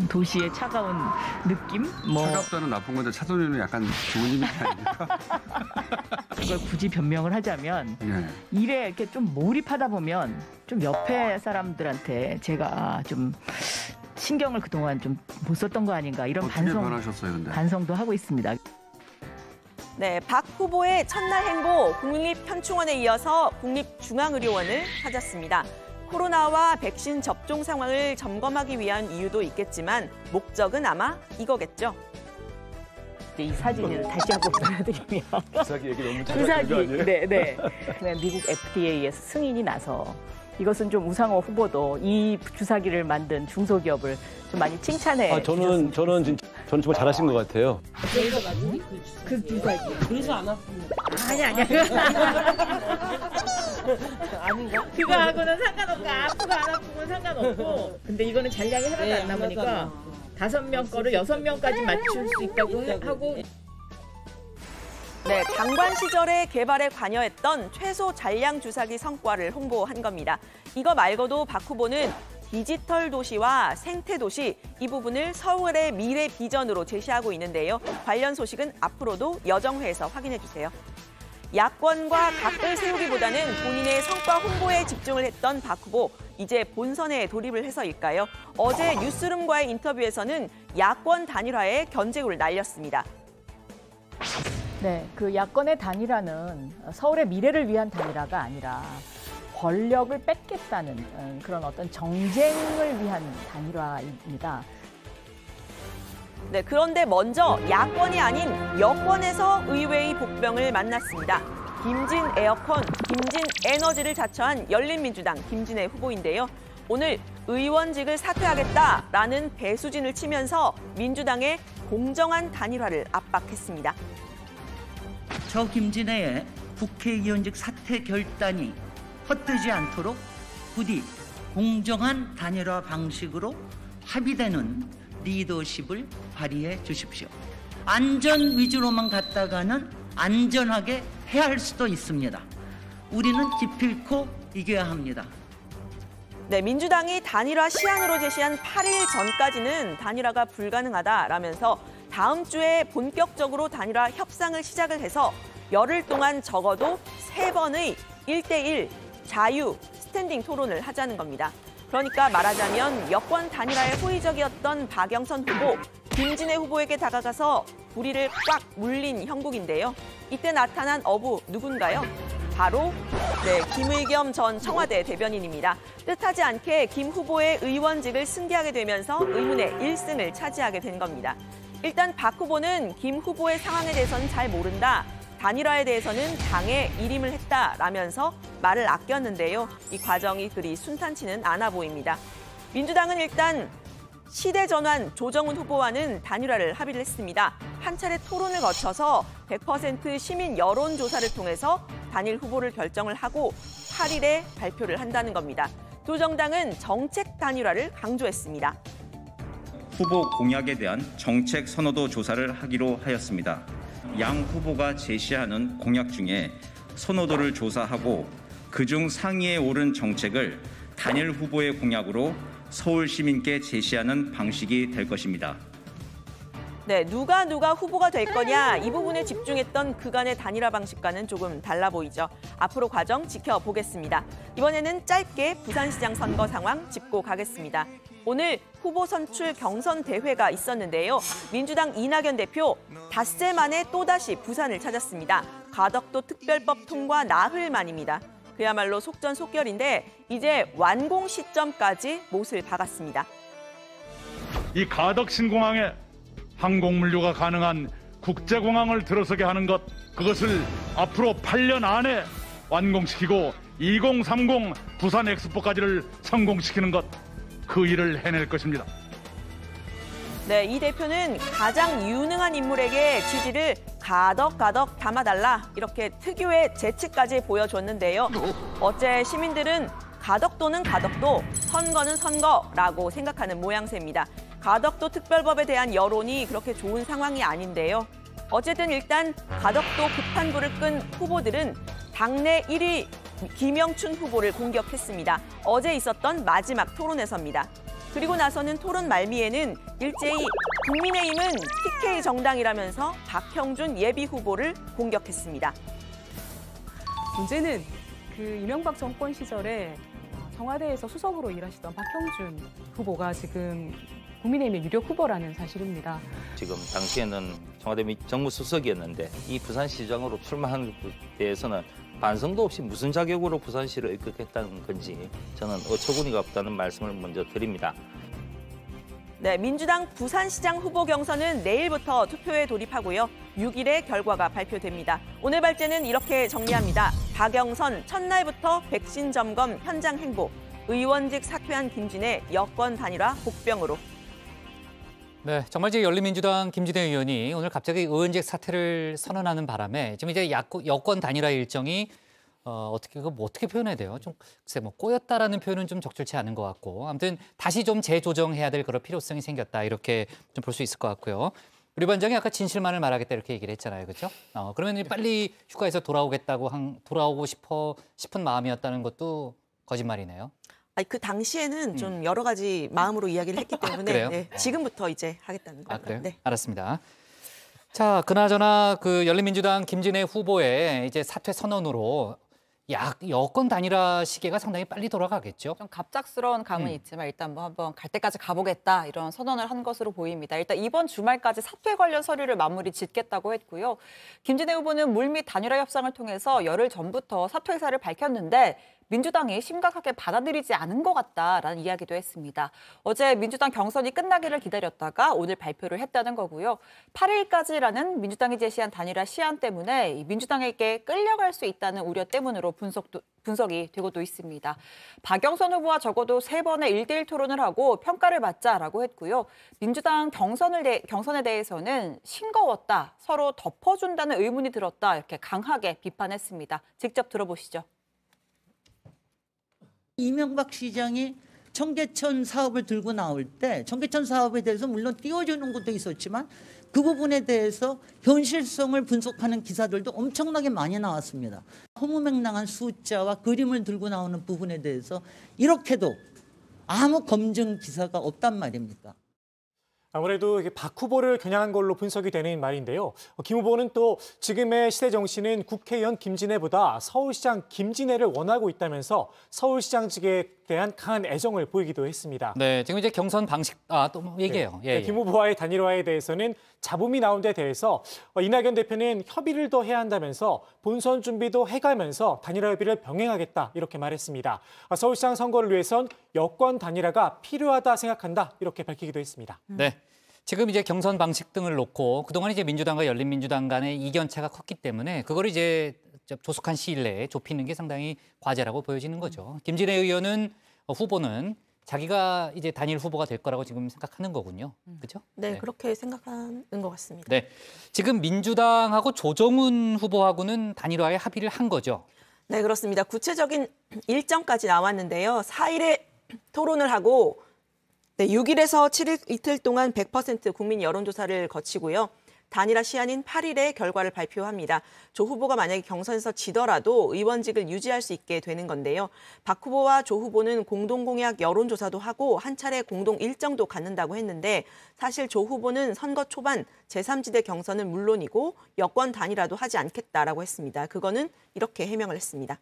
도시의 차가운 느낌? 차갑다는 나쁜 건데 차도녀는 약간 좋은 이미지 아닙니까? 그걸 굳이 변명을 하자면 일에 이렇게 좀 몰입하다 보면 좀 옆에 사람들한테 제가 좀 신경을 그동안 좀 못 썼던 거 아닌가 이런 반성도 하고 있습니다. 네, 박 후보의 첫날 행보 국립현충원에 이어서 국립중앙의료원을 찾았습니다. 코로나와 백신 접종 상황을 점검하기 위한 이유도 있겠지만 목적은 아마 이거겠죠. 이제 이 사진을 다시 한번 보여드리면 주사기 얘기 너무 주사기, 아니에요? 네. 그냥 미국 FDA에서 승인이 나서 이것은 좀 우상호 후보도 이 주사기를 만든 중소기업을 좀 많이 칭찬해 저는 정말 잘하신 것 같아요. 그 주사기. 그래서 안 아픕니다. 아니야. 아닌가? 그거하고는 상관없고 아프고 안 아프고는 상관없고. 근데 이거는 잔량이 하나도 안 남으니까 5명 거를 6명까지 맞출 수 있다고 하고. 네, 장관 시절에 개발에 관여했던 최소 잔량 주사기 성과를 홍보한 겁니다. 이거 말고도 박 후보는 디지털 도시와 생태 도시 이 부분을 서울의 미래 비전으로 제시하고 있는데요. 관련 소식은 앞으로도 여정회에서 확인해 주세요. 야권과 각을 세우기보다는 본인의 성과 홍보에 집중을 했던 박 후보, 이제 본선에 돌입을 해서일까요? 어제 뉴스룸과의 인터뷰에서는 야권 단일화에 견제구를 날렸습니다. 네, 그 야권의 단일화는 서울의 미래를 위한 단일화가 아니라 권력을 뺏겠다는 그런 어떤 정쟁을 위한 단일화입니다. 네, 그런데 먼저 야권이 아닌 여권에서 의회의 복병을 만났습니다. 김진 에어컨, 김진 에너지를 자처한 열린민주당 김진애 후보인데요. 오늘 의원직을 사퇴하겠다라는 배수진을 치면서 민주당의 공정한 단일화를 압박했습니다. 저 김진애의 국회의원직 사퇴 결단이 헛되지 않도록 부디 공정한 단일화 방식으로 합의되는 리더십을 발휘해 주십시오. 안전 위주로만 갔다가는 안전하게 해야 할 수도 있습니다. 우리는 기필코 이겨야 합니다. 네, 민주당이 단일화 시한으로 제시한 8일 전까지는 단일화가 불가능하다라면서 다음 주에 본격적으로 단일화 협상을 시작을 해서 열흘 동안 적어도 3번의 1대1 자유 스탠딩 토론을 하자는 겁니다. 그러니까 말하자면 여권 단일화에 호의적이었던 박영선 후보, 김진애 후보에게 다가가서 불의를 꽉 물린 형국인데요. 이때 나타난 어부 누군가요? 바로 김의겸 전 청와대 대변인입니다. 뜻하지 않게 김 후보의 의원직을 승계하게 되면서 의문의 1승을 차지하게 된 겁니다. 일단 박 후보는 김 후보의 상황에 대해서는 잘 모른다. 단일화에 대해서는 당에 일임을 했다라면서 말을 아꼈는데요. 이 과정이 그리 순탄치는 않아 보입니다. 민주당은 일단 시대전환 조정훈 후보와는 단일화를 합의를 했습니다. 한 차례 토론을 거쳐서 100% 시민 여론조사를 통해서 단일 후보를 결정을 하고 8일에 발표를 한다는 겁니다. 두 정당은 정책 단일화를 강조했습니다. 후보 공약에 대한 정책 선호도 조사를 하기로 하였습니다. 양 후보가 제시하는 공약 중에 선호도를 조사하고 그중 상위에 오른 정책을 단일 후보의 공약으로 서울 시민께 제시하는 방식이 될 것입니다. 네, 누가 후보가 될 거냐 이 부분에 집중했던 그간의 단일화 방식과는 조금 달라 보이죠. 앞으로 과정 지켜보겠습니다. 이번에는 짧게 부산시장 선거 상황 짚고 가겠습니다. 오늘 후보 선출 경선 대회가 있었는데요. 민주당 이낙연 대표 닷새 만에 또다시 부산을 찾았습니다. 가덕도 특별법 통과 나흘 만입니다. 그야말로 속전속결인데 이제 완공 시점까지 못을 박았습니다. 이 가덕 신공항에 항공물류가 가능한 국제공항을 들어서게 하는 것, 그것을 앞으로 8년 안에 완공시키고 2030 부산 엑스포까지를 성공시키는 것, 그 일을 해낼 것입니다. 네, 이 대표는 가장 유능한 인물에게 지지를 가덕가덕 담아달라 이렇게 특유의 재치까지 보여줬는데요. 어째 시민들은 가덕도는 가덕도, 선거는 선거라고 생각하는 모양새입니다. 가덕도 특별법에 대한 여론이 그렇게 좋은 상황이 아닌데요. 어쨌든 일단 가덕도 급한 불을 끈 후보들은 당내 1위 김영춘 후보를 공격했습니다. 어제 있었던 마지막 토론에서입니다. 그리고 나서는 토론 말미에는 일제히 국민의힘은 TK 정당이라면서 박형준 예비 후보를 공격했습니다. 문제는 그 이명박 정권 시절에 청와대에서 수석으로 일하시던 박형준 후보가 지금 국민의힘의 유력 후보라는 사실입니다. 지금 당시에는 청와대 정무수석이었는데 이 부산시장으로 출마하는 데에서는 반성도 없이 무슨 자격으로 부산시를 입각했다는 건지 저는 어처구니가 없다는 말씀을 먼저 드립니다. 네, 민주당 부산시장 후보 경선은 내일부터 투표에 돌입하고요. 6일에 결과가 발표됩니다. 오늘 발제는 이렇게 정리합니다. 박영선 첫날부터 백신 점검 현장 행보, 의원직 사퇴한 김진애 여권 단일화 복병으로. 네, 정말 이제 열린민주당 김진애 의원이 오늘 갑자기 의원직 사퇴를 선언하는 바람에 지금 이제 여권 단일화 일정이 어떻게 표현해야 돼요? 좀 글쎄 뭐 꼬였다라는 표현은 좀 적절치 않은 것 같고 아무튼 다시 좀 재조정해야 될 그런 필요성이 생겼다 이렇게 좀 볼 수 있을 것 같고요. 우리 반장이 아까 진실만을 말하겠다 이렇게 얘기를 했잖아요, 그렇죠? 그러면 빨리 휴가에서 돌아오고 싶은 마음이었다는 것도 거짓말이네요. 그 당시에는 좀 여러 가지 마음으로 이야기를 했기 때문에 네, 지금부터 이제 하겠다는 거예요. 그래요? 네. 알았습니다. 자, 그나저나 그 열린민주당 김진애 후보의 이제 사퇴 선언으로 여권 단일화 시기가 상당히 빨리 돌아가겠죠. 좀 갑작스러운 감은 있지만 일단 뭐 한번 갈 때까지 가보겠다 이런 선언을 한 것으로 보입니다. 일단 이번 주말까지 사퇴 관련 서류를 마무리 짓겠다고 했고요. 김진애 후보는 물밑 단일화 협상을 통해서 열흘 전부터 사퇴 의사를 밝혔는데 민주당이 심각하게 받아들이지 않은 것 같다라는 이야기도 했습니다. 어제 민주당 경선이 끝나기를 기다렸다가 오늘 발표를 했다는 거고요. 8일까지라는 민주당이 제시한 단일화 시한 때문에 민주당에게 끌려갈 수 있다는 우려 때문으로 분석이 되고도 있습니다. 박영선 후보와 적어도 3번의 1대1 토론을 하고 평가를 받자라고 했고요. 민주당 경선에 대해서는 싱거웠다, 서로 덮어준다는 의문이 들었다 이렇게 강하게 비판했습니다. 직접 들어보시죠. 이명박 시장이 청계천 사업을 들고 나올 때 청계천 사업에 대해서 물론 띄워주는 것도 있었지만 그 부분에 대해서 현실성을 분석하는 기사들도 엄청나게 많이 나왔습니다. 허무맹랑한 숫자와 그림을 들고 나오는 부분에 대해서 이렇게도 아무 검증 기사가 없단 말입니까? 아무래도 박 후보를 겨냥한 걸로 분석이 되는 말인데요. 김 후보는 또 지금의 시대 정신은 국회의원 김진애보다 서울시장 김진애를 원하고 있다면서 서울시장직에 대한 강한 애정을 보이기도 했습니다. 네, 지금 이제 경선 방식 또 얘기해요. 네, 김 후보와의 단일화에 대해서는 잡음이 나온 데 대해서 이낙연 대표는 협의를 더 해야 한다면서 본선 준비도 해가면서 단일화 협의를 병행하겠다 이렇게 말했습니다. 서울시장 선거를 위해선 여권 단일화가 필요하다 생각한다 이렇게 밝히기도 했습니다. 네. 지금 이제 경선 방식 등을 놓고 그동안 이제 민주당과 열린민주당 간의 이견차가 컸기 때문에 그걸 이제 조속한 시일 내에 좁히는 게 상당히 과제라고 보여지는 거죠. 김진애 의원은 후보는 자기가 이제 단일 후보가 될 거라고 지금 생각하는 거군요. 그렇죠? 네, 그렇게 생각하는 것 같습니다. 네. 지금 민주당하고 조정훈 후보하고는 단일화에 합의를 한 거죠. 네, 그렇습니다. 구체적인 일정까지 나왔는데요. 4일에 토론을 하고 6일에서 7일 이틀 동안 100% 국민 여론조사를 거치고요. 단일화 시한인 8일에 결과를 발표합니다. 조 후보가 만약에 경선에서 지더라도 의원직을 유지할 수 있게 되는 건데요. 박 후보와 조 후보는 공동공약 여론조사도 하고 한 차례 공동 일정도 갖는다고 했는데 사실 조 후보는 선거 초반 제3지대 경선은 물론이고 여권 단일화도 하지 않겠다라고 했습니다. 그거는 이렇게 해명을 했습니다.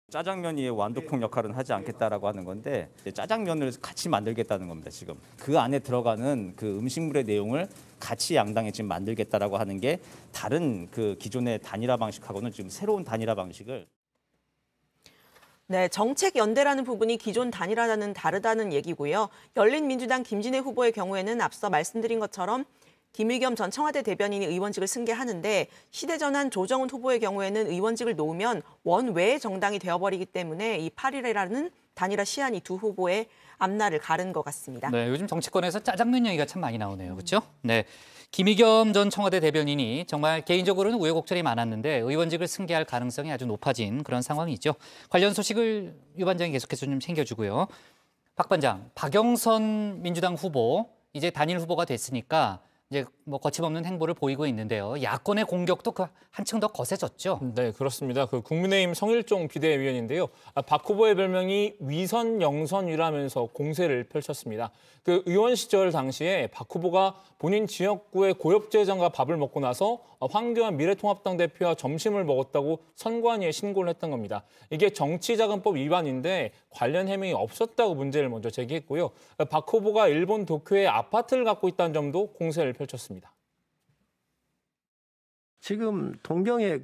짜장면이 완두콩 역할은 하지 않겠다라고 하는 건데 짜장면을 같이 만들겠다는 겁니다. 지금 그 안에 들어가는 그 음식물의 내용을 같이 양당에 지금 만들겠다라고 하는 게 다른 그 기존의 단일화 방식하고는 지금 새로운 단일화 방식을. 네, 정책 연대라는 부분이 기존 단일화와는 다르다는 얘기고요. 열린민주당 김진애 후보의 경우에는 앞서 말씀드린 것처럼 김의겸 전 청와대 대변인이 의원직을 승계하는데 시대전환 조정훈 후보의 경우에는 의원직을 놓으면 원외의 정당이 되어버리기 때문에 이 8일이라는 단일화 시한이 두 후보의 앞날을 가른 것 같습니다. 네, 요즘 정치권에서 짜장면 얘기가 참 많이 나오네요. 그렇죠? 네, 김의겸 전 청와대 대변인이 정말 개인적으로는 우여곡절이 많았는데 의원직을 승계할 가능성이 아주 높아진 그런 상황이죠. 관련 소식을 유 반장이 계속해서 좀 챙겨주고요. 박 반장, 박영선 민주당 후보 이제 단일 후보가 됐으니까 이제 뭐 거침없는 행보를 보이고 있는데요. 야권의 공격도 한층 더 거세졌죠. 네, 그렇습니다. 그 국민의힘 성일종 비대위원인데요. 박 후보의 별명이 위선 영선위라면서 공세를 펼쳤습니다. 그 의원 시절 당시에 박 후보가 본인 지역구의 고엽제장과 밥을 먹고 나서 황교안 미래통합당 대표와 점심을 먹었다고 선관위에 신고를 했던 겁니다. 이게 정치자금법 위반인데 관련 해명이 없었다고 문제를 먼저 제기했고요. 박 후보가 일본 도쿄에 아파트를 갖고 있다는 점도 공세를 펼쳤습니다. 지금 동경에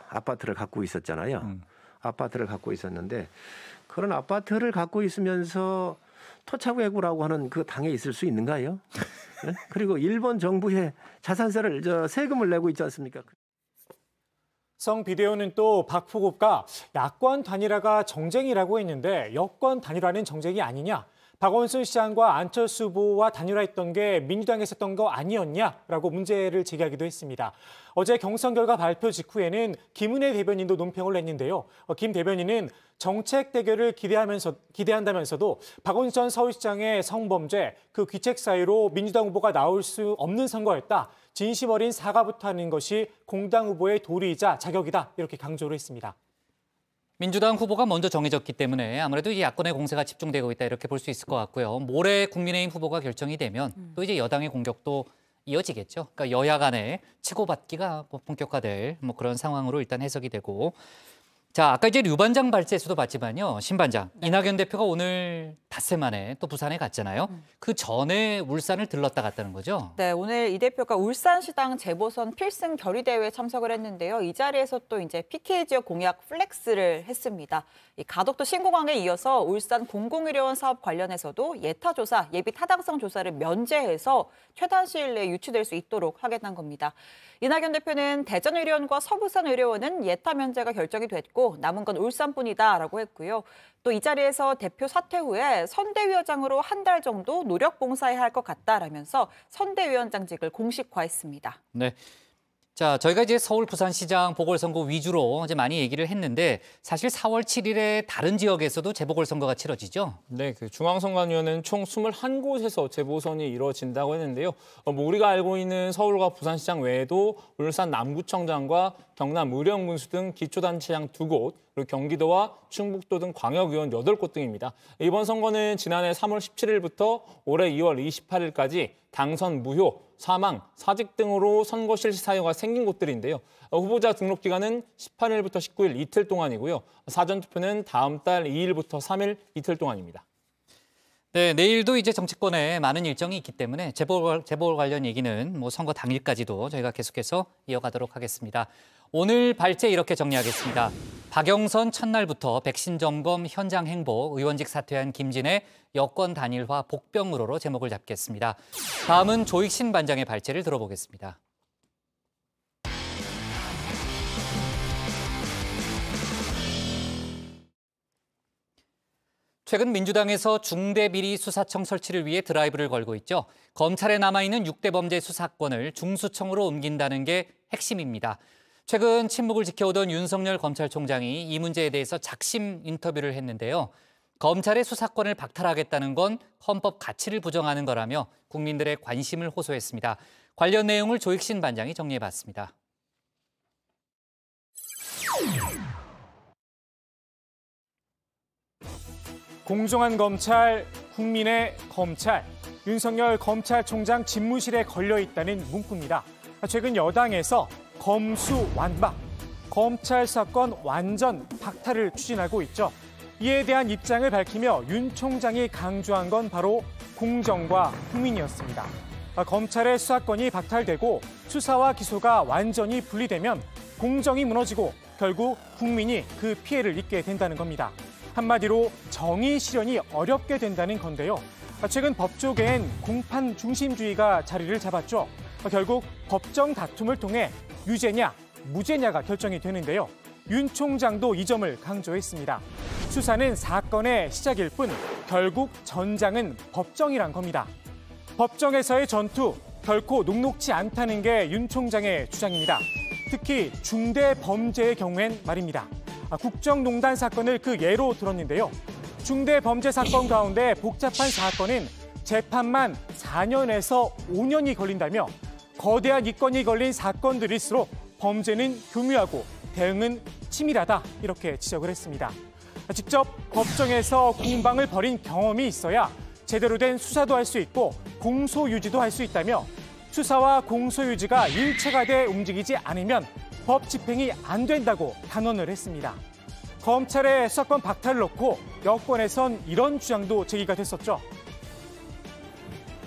아파트를 갖고 있었잖아요. 아파트를 갖고 있었는데 그런 아파트를 갖고 있으면서 토착외구라고 하는 그 당에 있을 수 있는가요? 네? 그리고 일본 정부에 자산세를 세금을 내고 있지 않습니까? 성 비대위원은 또 박 후보가 야권 단일화가 정쟁이라고 했는데 여권 단일화는 정쟁이 아니냐? 박원순 시장과 안철수 후보와 단일화했던 게 민주당에서 했던 거 아니었냐라고 문제를 제기하기도 했습니다. 어제 경선 결과 발표 직후에는 김은혜 대변인도 논평을 냈는데요. 김 대변인은 정책 대결을 기대한다면서도 박원순 전 서울시장의 성범죄, 그 귀책 사유로 민주당 후보가 나올 수 없는 선거였다. 진심 어린 사과부터 하는 것이 공당 후보의 도리이자 자격이다. 이렇게 강조를 했습니다. 민주당 후보가 먼저 정해졌기 때문에 아무래도 이 야권의 공세가 집중되고 있다 이렇게 볼 수 있을 것 같고요. 모레 국민의힘 후보가 결정이 되면 또 이제 여당의 공격도 이어지겠죠. 그러니까 여야 간의 치고받기가 본격화될 그런 상황으로 일단 해석이 되고. 자, 아까 이제 류 반장 발제에서도 봤지만요. 신 반장, 이낙연 대표가 오늘 닷새 만에 또 부산에 갔잖아요. 그 전에 울산을 들렀다 갔다는 거죠? 네, 오늘 이 대표가 울산시당 재보선 필승 결의대회에 참석을 했는데요. 이 자리에서 또 이제 PK 지역 공약 플렉스를 했습니다. 이 가덕도 신공항에 이어서 울산 공공의료원 사업 관련해서도 예타 조사, 예비 타당성 조사를 면제해서 최단 시일 내에 유치될 수 있도록 하겠다는 겁니다. 이낙연 대표는 대전의료원과 서부산의료원은 예타 면제가 결정이 됐고 남은 건 울산뿐이다라고 했고요. 또 이 자리에서 대표 사퇴 후에 선대위원장으로 한 달 정도 노력 봉사해야 할 것 같다라면서 선대위원장직을 공식화했습니다. 네. 자, 저희가 이제 서울 부산시장 보궐선거 위주로 이제 많이 얘기를 했는데 사실 4월 7일에 다른 지역에서도 재보궐선거가 치러지죠? 네, 그 중앙선관위원회는 총 21곳에서 재보선이 이루어진다고 했는데요. 우리가 알고 있는 서울과 부산시장 외에도 울산 남구청장과 경남 의령군수 등 기초단체장 2곳, 그리고 경기도와 충북도 등 광역의원 8곳 등입니다. 이번 선거는 지난해 3월 17일부터 올해 2월 28일까지 당선 무효, 사망, 사직 등으로 선거 실시 사유가 생긴 곳들인데요. 후보자 등록 기간은 18일부터 19일 이틀 동안이고요. 사전투표는 다음 달 2일부터 3일 이틀 동안입니다. 네, 내일도 이제 정치권에 많은 일정이 있기 때문에 재보궐 관련 얘기는 선거 당일까지도 저희가 계속해서 이어가도록 하겠습니다. 오늘 발제 이렇게 정리하겠습니다. 박영선 첫날부터 백신 점검 현장 행보, 의원직 사퇴한 김진애 여권 단일화 복병으로로 제목을 잡겠습니다. 다음은 조익신 반장의 발제를 들어보겠습니다. 최근 민주당에서 중대비리 수사청 설치를 위해 드라이브를 걸고 있죠. 검찰에 남아있는 6대 범죄 수사권을 중수청으로 옮긴다는 게 핵심입니다. 최근 침묵을 지켜오던 윤석열 검찰총장이 이 문제에 대해서 작심 인터뷰를 했는데요. 검찰의 수사권을 박탈하겠다는 건 헌법 가치를 부정하는 거라며 국민들의 관심을 호소했습니다. 관련 내용을 조익신 반장이 정리해봤습니다. 공정한 검찰, 국민의 검찰. 윤석열 검찰총장 집무실에 걸려있다는 문구입니다. 최근 여당에서 검수완박, 검찰 사건 완전 박탈을 추진하고 있죠. 이에 대한 입장을 밝히며 윤 총장이 강조한 건 바로 공정과 국민이었습니다. 검찰의 수사권이 박탈되고 수사와 기소가 완전히 분리되면 공정이 무너지고 결국 국민이 그 피해를 입게 된다는 겁니다. 한마디로 정의 실현이 어렵게 된다는 건데요. 최근 법조계엔 공판 중심주의가 자리를 잡았죠. 결국 법정 다툼을 통해 유죄냐, 무죄냐가 결정이 되는데요. 윤 총장도 이 점을 강조했습니다. 수사는 사건의 시작일 뿐 결국 전장은 법정이란 겁니다. 법정에서의 전투, 결코 녹록지 않다는 게 윤 총장의 주장입니다. 특히 중대 범죄의 경우엔 말입니다. 국정농단 사건을 그 예로 들었는데요. 중대 범죄 사건 가운데 복잡한 사건은 재판만 4년에서 5년이 걸린다며 거대한 이권이 걸린 사건들일수록 범죄는 교묘하고 대응은 치밀하다 이렇게 지적을 했습니다. 직접 법정에서 공방을 벌인 경험이 있어야 제대로 된 수사도 할 수 있고 공소유지도 할 수 있다며 수사와 공소유지가 일체가 돼 움직이지 않으면 법 집행이 안 된다고 단언을 했습니다. 검찰의 수사권 박탈을 놓고 여권에선 이런 주장도 제기가 됐었죠.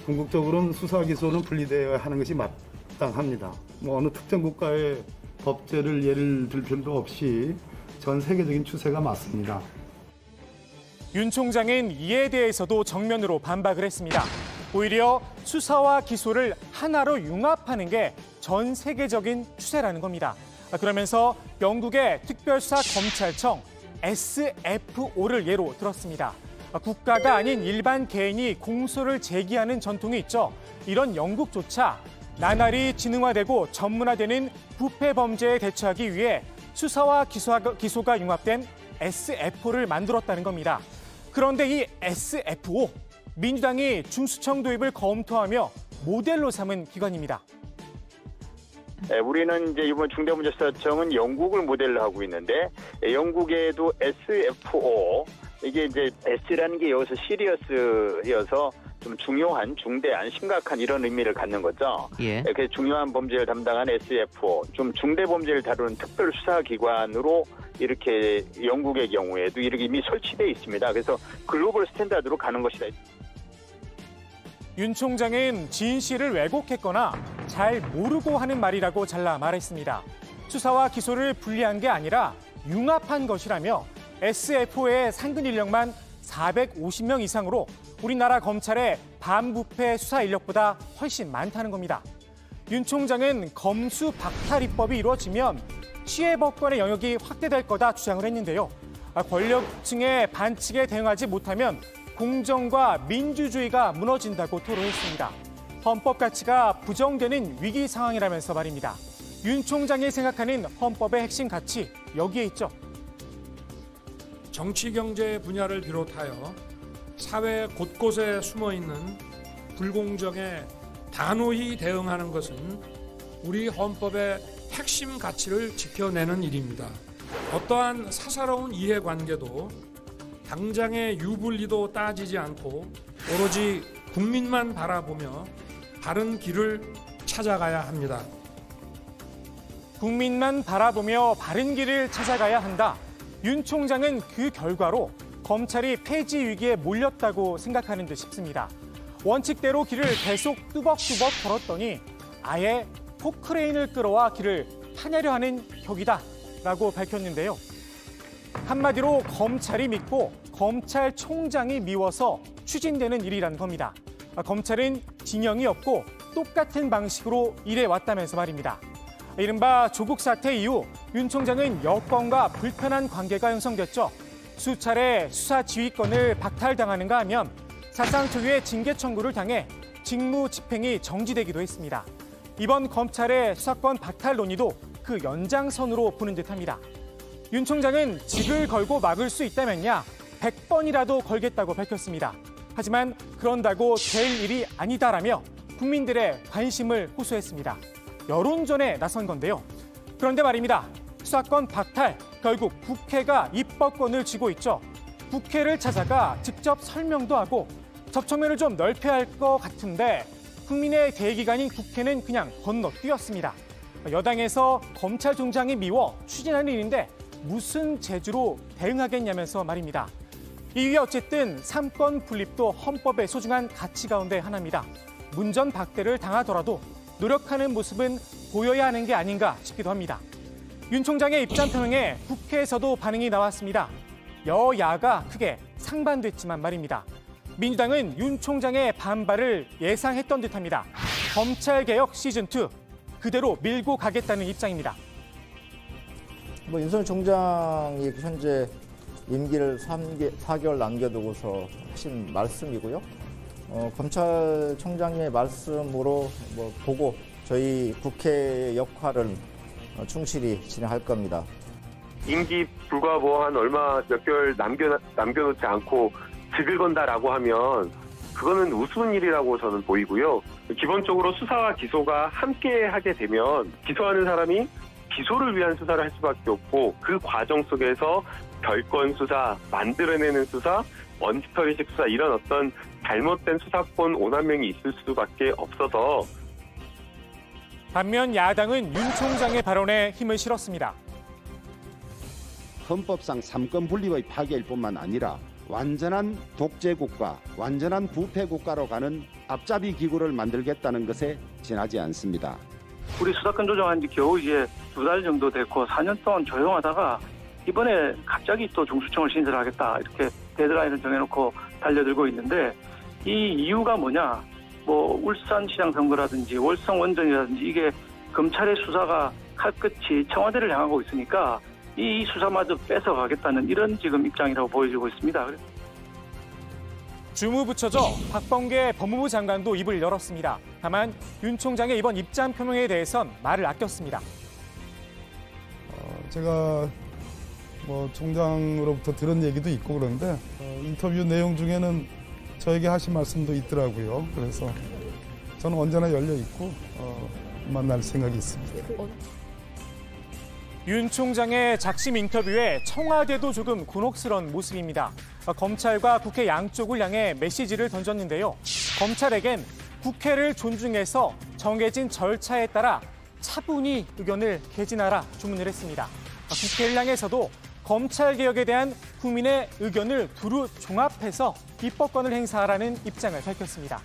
궁극적으로는 수사 기소는 분리되어야 하는 것이 마땅합니다. 어느 특정 국가의 법제를 예를 들 필요도 없이 전 세계적인 추세가 맞습니다. 윤 총장은 이에 대해서도 정면으로 반박을 했습니다. 오히려 수사와 기소를 하나로 융합하는 게 전 세계적인 추세라는 겁니다. 그러면서 영국의 특별수사검찰청 SFO를 예로 들었습니다. 국가가 아닌 일반 개인이 공소를 제기하는 전통이 있죠. 이런 영국조차 나날이 지능화되고 전문화되는 부패 범죄에 대처하기 위해 수사와 기소가 융합된 SFO를 만들었다는 겁니다. 그런데 이 SFO, 민주당이 중수청 도입을 검토하며 모델로 삼은 기관입니다. 우리는 이제 이번 중대범죄수사청은 영국을 모델로 하고 있는데 영국에도 SFO, 이게 이제 S라는 게 여기서 시리어스여서 좀 중요한, 중대한, 심각한 이런 의미를 갖는 거죠. 예. 그래서 중요한 범죄를 담당한 SFO, 좀 중대 범죄를 다루는 특별수사기관으로 이렇게 영국의 경우에도 이렇게 이미 설치되어 있습니다. 그래서 글로벌 스탠다드로 가는 것이다. 윤 총장은 진실을 왜곡했거나 잘 모르고 하는 말이라고 잘라 말했습니다. 수사와 기소를 분리한 게 아니라 융합한 것이라며 SFO의 상근 인력만 450명 이상으로 우리나라 검찰의 반부패 수사 인력보다 훨씬 많다는 겁니다. 윤 총장은 검수 박탈 입법이 이루어지면 시혜법권의 영역이 확대될 거다 주장을 했는데요. 권력층의 반칙에 대응하지 못하면 공정과 민주주의가 무너진다고 토로했습니다. 헌법 가치가 부정되는 위기 상황이라면서 말입니다. 윤 총장이 생각하는 헌법의 핵심 가치, 여기에 있죠. 정치 경제 분야를 비롯하여 사회 곳곳에 숨어있는 불공정에 단호히 대응하는 것은 우리 헌법의 핵심 가치를 지켜내는 일입니다. 어떠한 사사로운 이해관계도 당장의 유불리도 따지지 않고 오로지 국민만 바라보며 바른 길을 찾아가야 합니다. 국민만 바라보며 바른 길을 찾아가야 한다. 윤 총장은 그 결과로 검찰이 폐지 위기에 몰렸다고 생각하는 듯 싶습니다. 원칙대로 길을 계속 뚜벅뚜벅 걸었더니 아예 포크레인을 끌어와 길을 파내려 하는 격이다라고 밝혔는데요. 한마디로 검찰이 믿고 검찰총장이 미워서 추진되는 일이라는 겁니다. 검찰은 진영이 없고 똑같은 방식으로 일해왔다면서 말입니다. 이른바 조국 사태 이후 윤 총장은 여권과 불편한 관계가 형성됐죠. 수차례 수사 지휘권을 박탈당하는가 하면 사상 초유의 징계 청구를 당해 직무 집행이 정지되기도 했습니다. 이번 검찰의 수사권 박탈 논의도 그 연장선으로 보는 듯합니다. 윤 총장은 직을 걸고 막을 수 있다면야 100번이라도 걸겠다고 밝혔습니다. 하지만 그런다고 될 일이 아니다라며 국민들의 관심을 호소했습니다. 여론전에 나선 건데요. 그런데 말입니다. 수사권 박탈, 결국 국회가 입법권을 쥐고 있죠. 국회를 찾아가 직접 설명도 하고 접촉면을 좀 넓혀야 할 것 같은데 국민의 대기관인 국회는 그냥 건너뛰었습니다. 여당에서 검찰총장이 미워 추진하는 일인데 무슨 재주로 대응하겠냐면서 말입니다. 이게 어쨌든 삼권 분립도 헌법의 소중한 가치 가운데 하나입니다. 문전박대를 당하더라도 노력하는 모습은 보여야 하는 게 아닌가 싶기도 합니다. 윤 총장의 입장 표명에 국회에서도 반응이 나왔습니다. 여야가 크게 상반됐지만 말입니다. 민주당은 윤 총장의 반발을 예상했던 듯합니다. 검찰개혁 시즌2 그대로 밀고 가겠다는 입장입니다. 윤석열 총장이 현재 임기를 4개월 남겨두고서 하신 말씀이고요. 검찰총장의 말씀으로 보고 저희 국회 역할을 충실히 진행할 겁니다. 임기 불과 한 얼마 몇 개월 남겨놓지 않고 직을 건다라고 하면 그거는 우스운 일이라고 저는 보이고요. 기본적으로 수사와 기소가 함께 하게 되면 기소하는 사람이 기소를 위한 수사를 할 수밖에 없고 그 과정 속에서 별건 수사, 만들어내는 수사, 원칙터리식 수사 이런 어떤 잘못된 수사권 오남용이 있을 수밖에 없어서 반면 야당은 윤 총장의 발언에 힘을 실었습니다. 헌법상 삼권 분립의 파괴일 뿐만 아니라 완전한 독재국가, 완전한 부패국가로 가는 앞잡이 기구를 만들겠다는 것에 지나지 않습니다. 우리 수사권 조정한 지 겨우 이제 2달 정도 됐고 4년 동안 조용하다가 이번에 갑자기 또 중수청을 신설하겠다 이렇게 데드라인을 정해놓고 달려들고 있는데 이 이유가 뭐냐? 뭐 울산시장 선거라든지 월성 원전이라든지 이게 검찰의 수사가 칼끝이 청와대를 향하고 있으니까 이 수사마저 뺏어가겠다는 이런 지금 입장이라고 보여지고 있습니다. 주무부처죠. 박범계 법무부 장관도 입을 열었습니다. 다만 윤 총장의 이번 입장 표명에 대해선 말을 아꼈습니다. 제가 뭐 총장으로부터 들은 얘기도 있고 그런데 인터뷰 내용 중에는 저에게 하신 말씀도 있더라고요. 그래서 저는 언제나 열려 있고 만날 생각이 있습니다. 윤 총장의 작심 인터뷰에 청와대도 조금 곤혹스러운 모습입니다. 검찰과 국회 양쪽을 향해 메시지를 던졌는데요. 검찰에겐 국회를 존중해서 정해진 절차에 따라 차분히 의견을 개진하라 주문을 했습니다. 국회를 향해서도 검찰개혁에 대한 국민의 의견을 두루 종합해서 입법권을 행사하라는 입장을 밝혔습니다.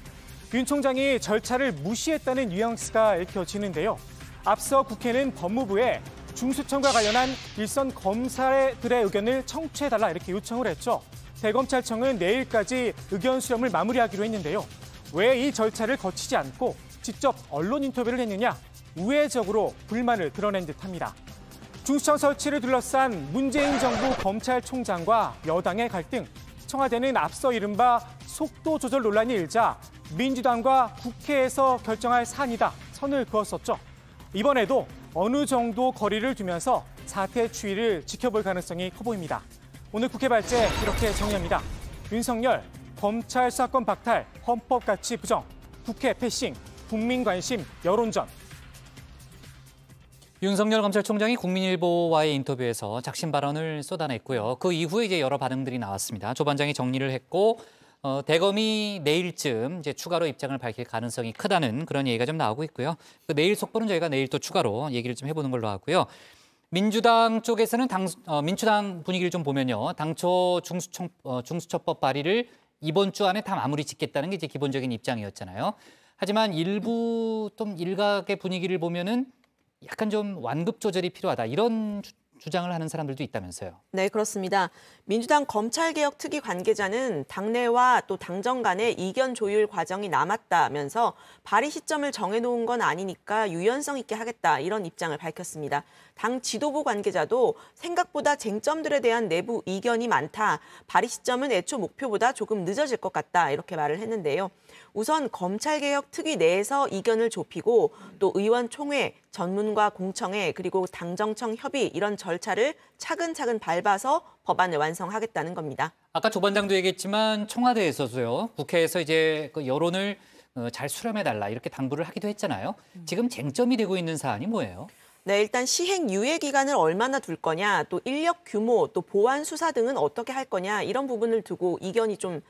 윤 총장이 절차를 무시했다는 뉘앙스가 읽혀지는데요. 앞서 국회는 법무부에 중수청과 관련한 일선 검사들의 의견을 청취해달라 이렇게 요청을 했죠. 대검찰청은 내일까지 의견 수렴을 마무리하기로 했는데요. 왜 이 절차를 거치지 않고 직접 언론 인터뷰를 했느냐? 우회적으로 불만을 드러낸 듯합니다. 중수청 설치를 둘러싼 문재인 정부 검찰총장과 여당의 갈등, 청와대는 앞서 이른바 속도 조절 논란이 일자 민주당과 국회에서 결정할 사안이다 선을 그었었죠. 이번에도 어느 정도 거리를 두면서 사태 추이를 지켜볼 가능성이 커 보입니다. 오늘 국회 발제 이렇게 정리합니다. 윤석열, 검찰 수사권 박탈, 헌법 가치 부정, 국회 패싱, 국민 관심, 여론전. 윤석열 검찰총장이 국민일보와의 인터뷰에서 작심 발언을 쏟아냈고요. 그 이후에 이제 여러 반응들이 나왔습니다. 조 반장이 정리를 했고 대검이 내일쯤 이제 추가로 입장을 밝힐 가능성이 크다는 그런 얘기가 좀 나오고 있고요. 그 내일 속보는 저희가 내일 또 추가로 얘기를 좀 해보는 걸로 하고요. 민주당 쪽에서는 민주당 분위기를 좀 보면요. 당초 중수처법 발의를 이번 주 안에 다 마무리 짓겠다는 게 이제 기본적인 입장이었잖아요. 하지만 일부 좀 일각의 분위기를 보면은 약간 좀 완급 조절이 필요하다. 이런 주장을 하는 사람들도 있다면서요. 네, 그렇습니다. 민주당 검찰개혁 특위 관계자는 당내와 또 당정 간의 이견 조율 과정이 남았다면서 발의 시점을 정해놓은 건 아니니까 유연성 있게 하겠다 이런 입장을 밝혔습니다. 당 지도부 관계자도 생각보다 쟁점들에 대한 내부 이견이 많다. 발의 시점은 애초 목표보다 조금 늦어질 것 같다 이렇게 말을 했는데요. 우선 검찰개혁 특위 내에서 이견을 좁히고 또 의원총회, 전문가 공청회 그리고 당정청 협의 이런 절차를 차근차근 밟아서 법안을 완성하겠다는 겁니다. 아까 조 반장도 얘기했지만 청와대에서도요. 국회에서 이제 그 여론을 잘 수렴해달라 이렇게 당부를 하기도 했잖아요. 지금 쟁점이 되고 있는 사안이 뭐예요? 네, 일단 시행 유예 기간을 얼마나 둘 거냐, 또 인력 규모, 또 보안 수사 등은 어떻게 할 거냐 이런 부분을 두고 의견이 좀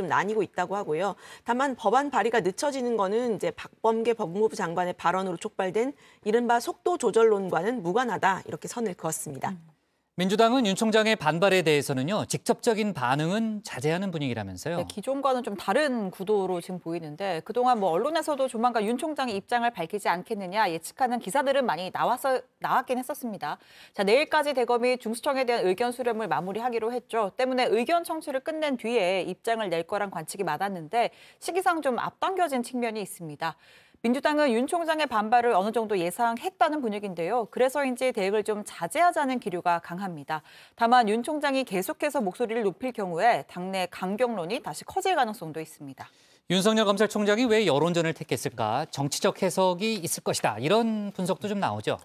나뉘고 있다고 하고요. 다만 법안 발의가 늦춰지는 거는 이제 박범계 법무부 장관의 발언으로 촉발된 이른바 속도 조절론과는 무관하다 이렇게 선을 그었습니다. 민주당은 윤 총장의 반발에 대해서는요. 직접적인 반응은 자제하는 분위기라면서요. 네, 기존과는 좀 다른 구도로 지금 보이는데 그동안 뭐 언론에서도 조만간 윤 총장이 입장을 밝히지 않겠느냐 예측하는 기사들은 많이 나왔긴 했었습니다. 자, 내일까지 대검이 중수청에 대한 의견 수렴을 마무리하기로 했죠. 때문에 의견 청취를 끝낸 뒤에 입장을 낼 거란 관측이 많았는데 시기상 좀 앞당겨진 측면이 있습니다. 민주당은 윤 총장의 반발을 어느 정도 예상했다는 분위기인데요. 그래서인지 대응을 좀 자제하자는 기류가 강합니다. 다만 윤 총장이 계속해서 목소리를 높일 경우에 당내 강경론이 다시 커질 가능성도 있습니다. 윤석열 검찰총장이 왜 여론전을 택했을까? 정치적 해석이 있을 것이다. 이런 분석도 좀 나오죠.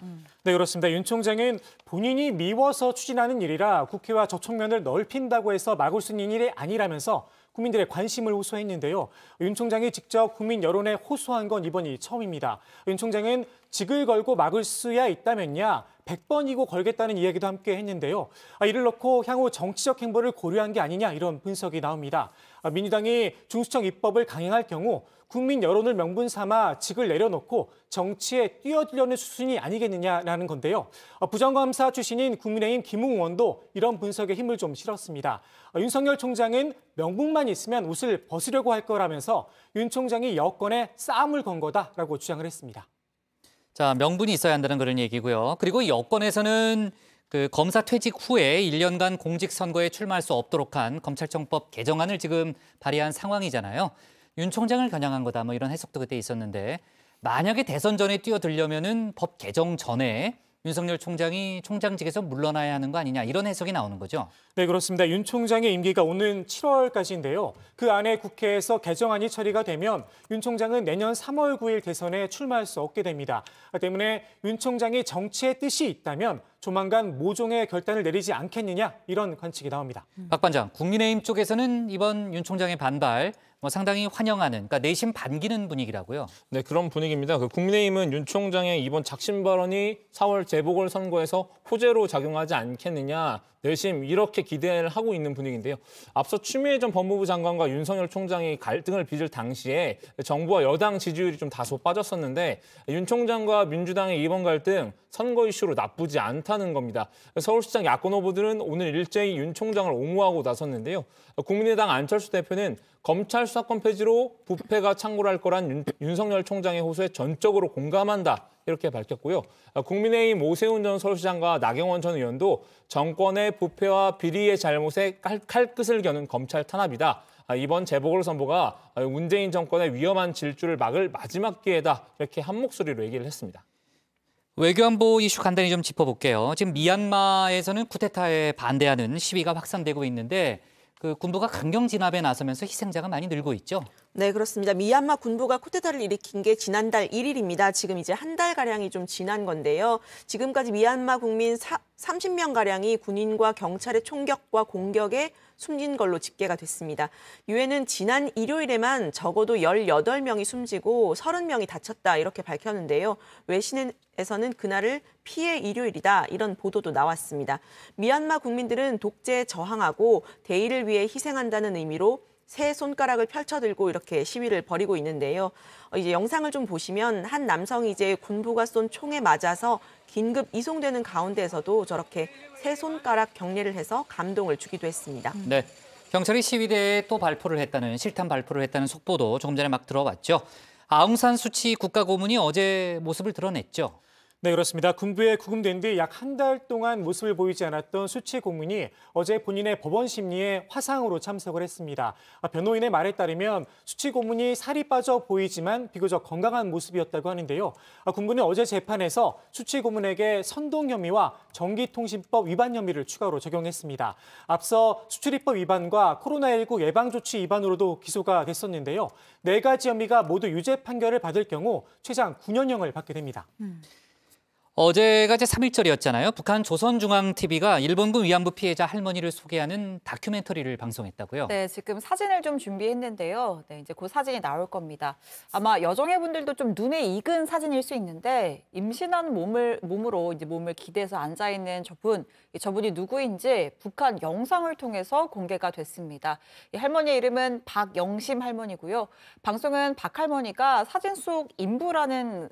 네, 그렇습니다. 윤 총장은 본인이 미워서 추진하는 일이라 국회와 저촉면을 넓힌다고 해서 막을 수 있는 일이 아니라면서 국민들의 관심을 호소했는데요. 윤 총장이 직접 국민 여론에 호소한 건 이번이 처음입니다. 윤 총장은 직을 걸고 막을 수야 있다면야 100번이고 걸겠다는 이야기도 함께 했는데요. 이를 놓고 향후 정치적 행보를 고려한 게 아니냐 이런 분석이 나옵니다. 민주당이 중수청 입법을 강행할 경우 국민 여론을 명분 삼아 직을 내려놓고 정치에 뛰어들려는 수순이 아니겠느냐라는 건데요. 부정감사 출신인 국민의힘 김웅 의원도 이런 분석에 힘을 좀 실었습니다. 윤석열 총장은 명분만 있으면 옷을 벗으려고 할 거라면서 윤 총장이 여권에 싸움을 건 거다라고 주장을 했습니다. 자, 명분이 있어야 한다는 그런 얘기고요. 그리고 여권에서는 그 검사 퇴직 후에 1년간 공직선거에 출마할 수 없도록 한 검찰청법 개정안을 지금 발의한 상황이잖아요. 윤 총장을 겨냥한 거다 뭐 이런 해석도 그때 있었는데 만약에 대선 전에 뛰어들려면은 법 개정 전에 윤석열 총장이 총장직에서 물러나야 하는 거 아니냐 이런 해석이 나오는 거죠. 네, 그렇습니다. 윤 총장의 임기가 오는 7월까지인데요. 그 안에 국회에서 개정안이 처리가 되면 윤 총장은 내년 3월 9일 대선에 출마할 수 없게 됩니다. 때문에 윤 총장이 정치의 뜻이 있다면 조만간 모종의 결단을 내리지 않겠느냐 이런 관측이 나옵니다. 박 반장, 국민의힘 쪽에서는 이번 윤 총장의 반발 상당히 환영하는, 그러니까 내심 반기는 분위기라고요. 네, 그런 분위기입니다. 국민의힘은 윤 총장의 이번 작심 발언이 4월 재보궐선거에서 호재로 작용하지 않겠느냐, 내심 이렇게 기대를 하고 있는 분위기인데요. 앞서 추미애 전 법무부 장관과 윤석열 총장이 갈등을 빚을 당시에 정부와 여당 지지율이 좀 다소 빠졌었는데 윤 총장과 민주당의 이번 갈등 선거 이슈로 나쁘지 않다는 겁니다. 서울시장 야권 후보들은 오늘 일제히 윤 총장을 옹호하고 나섰는데요. 국민의당 안철수 대표는 검찰 수사권 폐지로 부패가 창궐할 거란 윤석열 총장의 호소에 전적으로 공감한다. 이렇게 밝혔고요. 국민의힘 오세훈 전 서울시장과 나경원 전 의원도 정권의 부패와 비리의 잘못에 칼끝을 겨눈 검찰 탄압이다. 이번 재보궐선거가 문재인 정권의 위험한 질주를 막을 마지막 기회다. 이렇게 한 목소리로 얘기를 했습니다. 외교안보 이슈 간단히 좀 짚어볼게요. 지금 미얀마에서는 쿠데타에 반대하는 시위가 확산되고 있는데 그 군부가 강경 진압에 나서면서 희생자가 많이 늘고 있죠. 네, 그렇습니다. 미얀마 군부가 쿠데타를 일으킨 게 지난달 1일입니다. 지금 이제 한 달가량이 좀 지난 건데요. 지금까지 미얀마 국민 30명가량이 군인과 경찰의 총격과 공격에 숨진 걸로 집계가 됐습니다. 유엔은 지난 일요일에만 적어도 18명이 숨지고 30명이 다쳤다 이렇게 밝혔는데요. 외신에서는 그날을 피해 일요일이다 이런 보도도 나왔습니다. 미얀마 국민들은 독재에 저항하고 대의를 위해 희생한다는 의미로 세 손가락을 펼쳐들고 이렇게 시위를 벌이고 있는데요. 이제 영상을 좀 보시면 한 남성이 이제 군부가 쏜 총에 맞아서 긴급 이송되는 가운데에서도 저렇게 세 손가락 경례를 해서 감동을 주기도 했습니다. 네, 경찰이 시위대에 또 실탄 발포를 했다는 속보도 조금 전에 막 들어왔죠. 아웅산 수치 국가고문이 어제 모습을 드러냈죠. 네, 그렇습니다. 군부에 구금된 뒤 약 한 달 동안 모습을 보이지 않았던 수치 고문이 어제 본인의 법원 심리에 화상으로 참석을 했습니다. 변호인의 말에 따르면 수치 고문이 살이 빠져 보이지만 비교적 건강한 모습이었다고 하는데요. 군부는 어제 재판에서 수치 고문에게 선동 혐의와 전기통신법 위반 혐의를 추가로 적용했습니다. 앞서 수출입법 위반과 코로나19 예방조치 위반으로도 기소가 됐었는데요. 4가지 혐의가 모두 유죄 판결을 받을 경우 최장 9년형을 받게 됩니다. 어제가 이제 3.1절이었잖아요. 북한 조선중앙TV가 일본군 위안부 피해자 할머니를 소개하는 다큐멘터리를 방송했다고요? 네, 지금 사진을 좀 준비했는데요. 네, 이제 그 사진이 나올 겁니다. 아마 여정의분들도 좀 눈에 익은 사진일 수 있는데 임신한 몸으로 이제 몸을 기대서 앉아 있는 저분이 누구인지 북한 영상을 통해서 공개가 됐습니다. 이 할머니의 이름은 박영심 할머니고요. 방송은 박 할머니가 사진 속 인부라는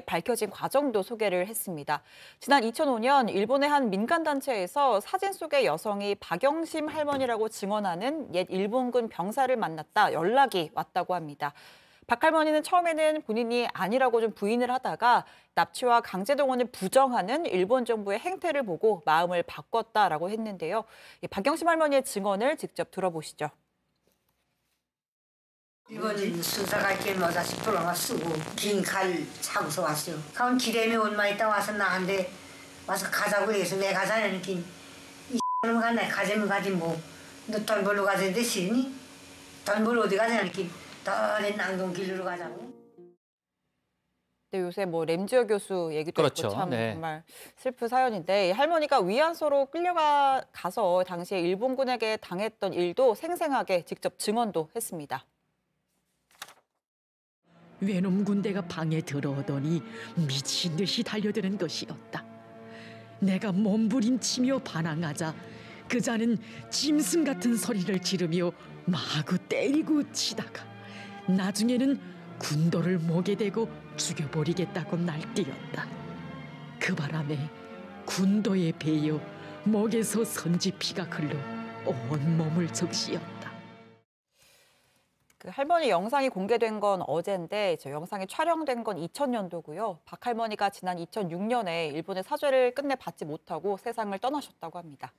밝혀진 과정도 소개를 했습니다. 지난 2005년 일본의 한 민간단체에서 사진 속의 여성이 박영심 할머니라고 증언하는 옛 일본군 병사를 만났다 연락이 왔다고 합니다. 박 할머니는 처음에는 본인이 아니라고 좀 부인을 하다가 납치와 강제동원을 부정하는 일본 정부의 행태를 보고 마음을 바꿨다라고 했는데요. 박영심 할머니의 증언을 직접 들어보시죠. 이번 수사갈 길 뭐다씩 돌아가 쓰고 긴 칼 차고서 왔어요. 그럼 길에는 얼마 있다 와서 나한테 와서 가자고 해서 왜 가자냐니까 이 X는 가네 가자면 가지 뭐 너 돈 벌러 가자는데 싫니? 돈 벌러 어디 가자니까 더는 난동길로 가자고. 네, 요새 뭐 램지어 교수 얘기도 그렇죠. 있고 참 네. 정말 슬픈 사연인데 할머니가 위안소로 끌려가서 당시에 일본군에게 당했던 일도 생생하게 직접 증언도 했습니다. 외놈 군대가 방에 들어오더니 미친 듯이 달려드는 것이었다. 내가 몸부림치며 반항하자 그자는 짐승 같은 소리를 지르며 마구 때리고 치다가 나중에는 군도를 목에 대고 죽여버리겠다고 날뛰었다. 그 바람에 군도에 베여 목에서 선지피가 흘러 온몸을 적시었다. 그 할머니 영상이 공개된 건 어젠데 저 영상이 촬영된 건 2000년도고요. 박 할머니가 지난 2006년에 일본의 사죄를 끝내 받지 못하고 세상을 떠나셨다고 합니다.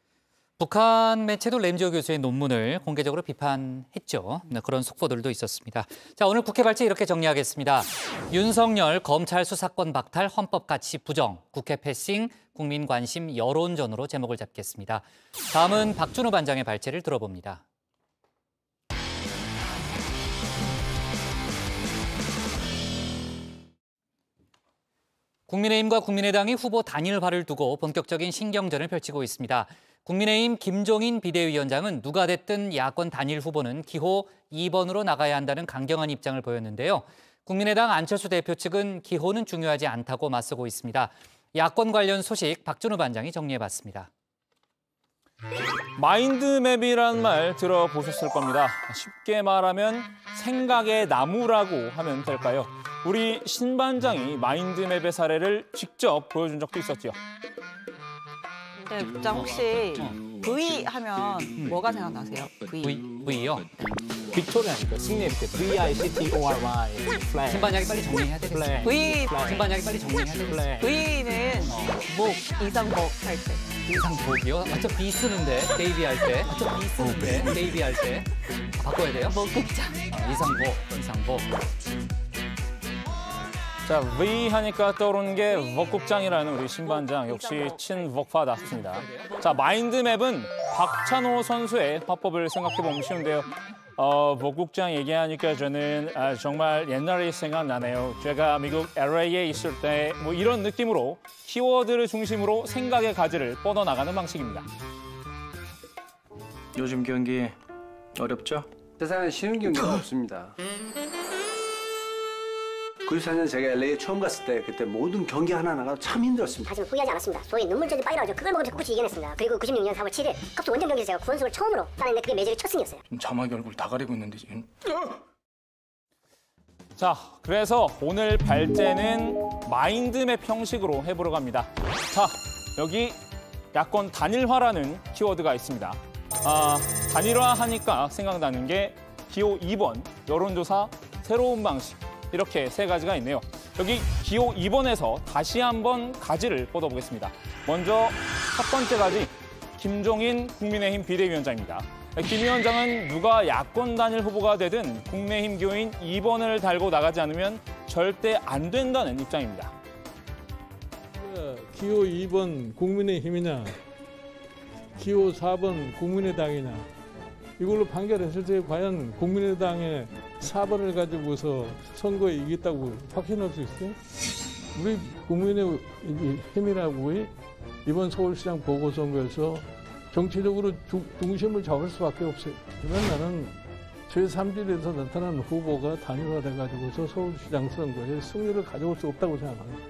북한 매체도 램지오 교수의 논문을 공개적으로 비판했죠. 그런 속보들도 있었습니다. 자, 오늘 국회 발제 이렇게 정리하겠습니다. 윤석열 검찰 수사권 박탈 헌법 가치 부정, 국회 패싱, 국민 관심 여론전으로 제목을 잡겠습니다. 다음은 박준우 반장의 발제를 들어봅니다. 국민의힘과 국민의당이 후보 단일화를 두고 본격적인 신경전을 펼치고 있습니다. 국민의힘 김종인 비대위원장은 누가 됐든 야권 단일 후보는 기호 2번으로 나가야 한다는 강경한 입장을 보였는데요. 국민의당 안철수 대표 측은 기호는 중요하지 않다고 맞서고 있습니다. 야권 관련 소식 박준우 반장이 정리해봤습니다. 마인드맵이란 말 들어보셨을 겁니다. 쉽게 말하면 생각의 나무라고 하면 될까요? 우리 신 반장이 마인드맵의 사례를 직접 보여준 적도 있었죠. 네, 부장 혹시 V 하면 뭐가 생각나세요? V요? 빅토리아니까 승리 이렇게 VICTORY 플레이. 신 반장이 빨리 정리해야 되겠어요. V 신 반장이 빨리 정리해야 되겠어요. V는 목 이상복 할 때. 이상복이요? 어차피 B 쓰는데 데이비 할 때. 어차피 B 쓰는데 데이비 할 때. 바꿔야 돼요? 목극장. 이상복. 자, V 하니까 떠오르는 게 웍국장이라는 우리 신반장, 역시 친웍파답습니다. 자, 마인드맵은 박찬호 선수의 화법을 생각해보면 쉬운데요. 웍국장 얘기하니까 저는 정말 옛날이 생각나네요. 제가 미국 LA에 있을 때 뭐 이런 느낌으로 키워드를 중심으로 생각의 가지를 뻗어나가는 방식입니다. 요즘 경기 어렵죠? 세상에 쉬운 경기가 없습니다. 94년 제가 LA에 처음 갔을 때 그때 모든 경기 하나하나가 참 힘들었습니다. 하지만 후회하지 않았습니다. 소위 눈물전이 빠이라죠. 그걸 먹으면서 꿋꿋이 이겨냈습니다. 그리고 96년 4월 7일 컵스 원정 경기에서 제가 구원수를 처음으로 따냈는데 그게 매직의 첫 승이었어요. 자막이 얼굴 다 가리고 있는데 지금. 자, 그래서 오늘 발제는 마인드맵 형식으로 해보려고 합니다. 자, 여기 야권 단일화라는 키워드가 있습니다. 단일화 하니까 생각나는 게 기호 2번, 여론조사 새로운 방식. 이렇게 세 가지가 있네요. 여기 기호 2번에서 다시 한번 가지를 뻗어보겠습니다. 먼저 첫 번째 가지, 김종인 국민의힘 비대위원장입니다. 김 위원장은 누가 야권 단일 후보가 되든 국민의힘 기호인 2번을 달고 나가지 않으면 절대 안 된다는 입장입니다. 기호 2번 국민의힘이냐, 기호 4번 국민의당이냐, 이걸로 판결했을 때 과연 국민의당의 4번을 가지고서 선거에 이겼다고 확신할 수 있어요? 우리 국민의힘이라고 이번 서울시장 보궐선거에서 정치적으로 중심을 잡을 수밖에 없어요. 그러면 나는 제3지대에서 나타난 후보가 단일화돼가지고서 서울시장 선거에 승리를 가져올 수 없다고 생각합니다.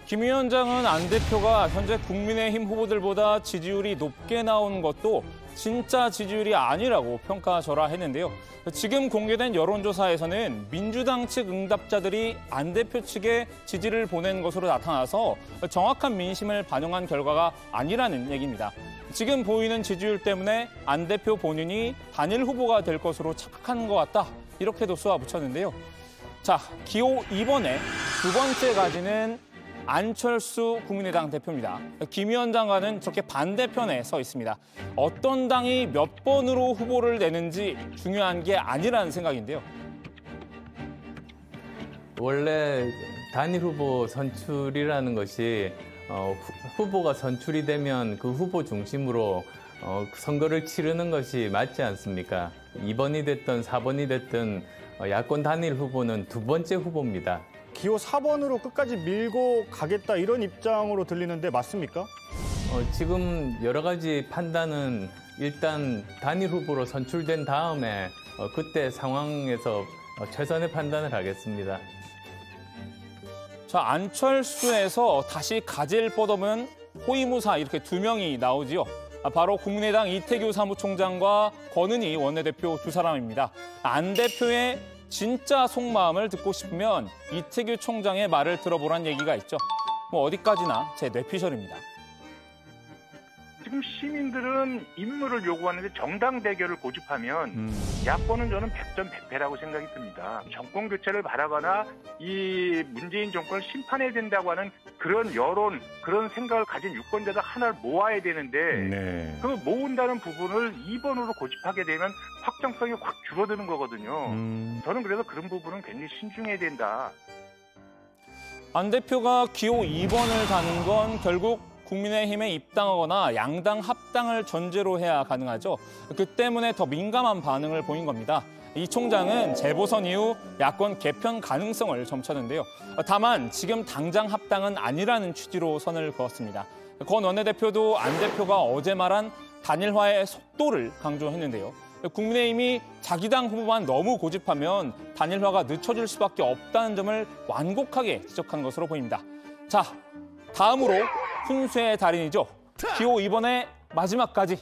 김 위원장은 안 대표가 현재 국민의힘 후보들보다 지지율이 높게 나온 것도 진짜 지지율이 아니라고 평가절하했는데요. 지금 공개된 여론조사에서는 민주당 측 응답자들이 안 대표 측에 지지를 보낸 것으로 나타나서 정확한 민심을 반영한 결과가 아니라는 얘기입니다. 지금 보이는 지지율 때문에 안 대표 본인이 단일 후보가 될 것으로 착각한 것 같다. 이렇게도 쏘아붙였는데요. 자, 기호 2번의 두 번째 가지는 안철수 국민의당 대표입니다. 김 위원장과는 저렇게 반대편에 서 있습니다. 어떤 당이 몇 번으로 후보를 내는지 중요한 게 아니라는 생각인데요. 원래 단일 후보 선출이라는 것이 후보가 선출이 되면 그 후보 중심으로 선거를 치르는 것이 맞지 않습니까? 2번이 됐든 4번이 됐든 야권 단일 후보는 두 번째 후보입니다. 기호 4번으로 끝까지 밀고 가겠다 이런 입장으로 들리는데 맞습니까? 지금 여러 가지 판단은 일단 단일 후보로 선출된 다음에 그때 상황에서 최선의 판단을 하겠습니다. 자, 안철수에서 다시 가지를 뻗으면 호위무사 이렇게 두 명이 나오지요. 바로 국민의당 이태규 사무총장과 권은희 원내대표 두 사람입니다. 안 대표의 진짜 속마음을 듣고 싶으면 이태규 총장의 말을 들어보란 얘기가 있죠. 뭐 어디까지나 제 뇌피셜입니다. 지금 시민들은 인물을 요구하는데 정당 대결을 고집하면 야권은 저는 100점 100패라고 생각이 듭니다. 정권 교체를 바라거나 이 문재인 정권을 심판해야 된다고 하는 그런 여론, 그런 생각을 가진 유권자들 하나를 모아야 되는데 그 모은다는 부분을 2번으로 고집하게 되면 확정성이 확 줄어드는 거거든요. 저는 그래서 그런 부분은 굉장히 신중해야 된다. 안 대표가 기호 2번을 다는 건 결국 국민의힘에 입당하거나 양당 합당을 전제로 해야 가능하죠. 그 때문에 더 민감한 반응을 보인 겁니다. 이 총장은 재보선 이후 야권 개편 가능성을 점쳤는데요. 다만 지금 당장 합당은 아니라는 취지로 선을 그었습니다. 권 원내대표도 안 대표가 어제 말한 단일화의 속도를 강조했는데요. 국민의힘이 자기 당 후보만 너무 고집하면 단일화가 늦춰질 수밖에 없다는 점을 완곡하게 지적한 것으로 보입니다. 자, 다음으로 훈수의 달인이죠. 기호 2번의 마지막까지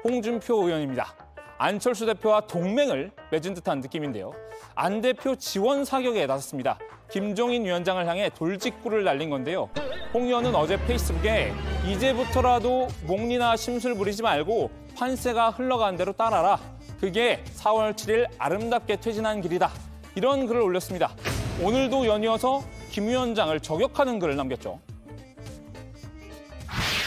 홍준표 의원입니다. 안철수 대표와 동맹을 맺은 듯한 느낌인데요. 안 대표 지원 사격에 나섰습니다. 김종인 위원장을 향해 돌직구를 날린 건데요. 홍 의원은 어제 페이스북에 이제부터라도 목리나 심술 부리지 말고 판세가 흘러가는 대로 따라라. 그게 4월 7일 아름답게 퇴진한 길이다. 이런 글을 올렸습니다. 오늘도 연이어서 김 위원장을 저격하는 글을 남겼죠.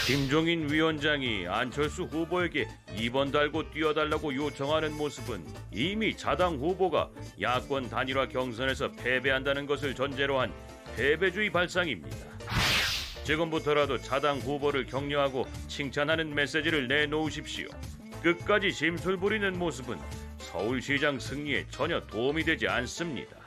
김종인 위원장이 안철수 후보에게 2번 달고 뛰어달라고 요청하는 모습은 이미 자당 후보가 야권 단일화 경선에서 패배한다는 것을 전제로 한 패배주의 발상입니다. 지금부터라도 자당 후보를 격려하고 칭찬하는 메시지를 내놓으십시오. 끝까지 심술 부리는 모습은 서울시장 승리에 전혀 도움이 되지 않습니다.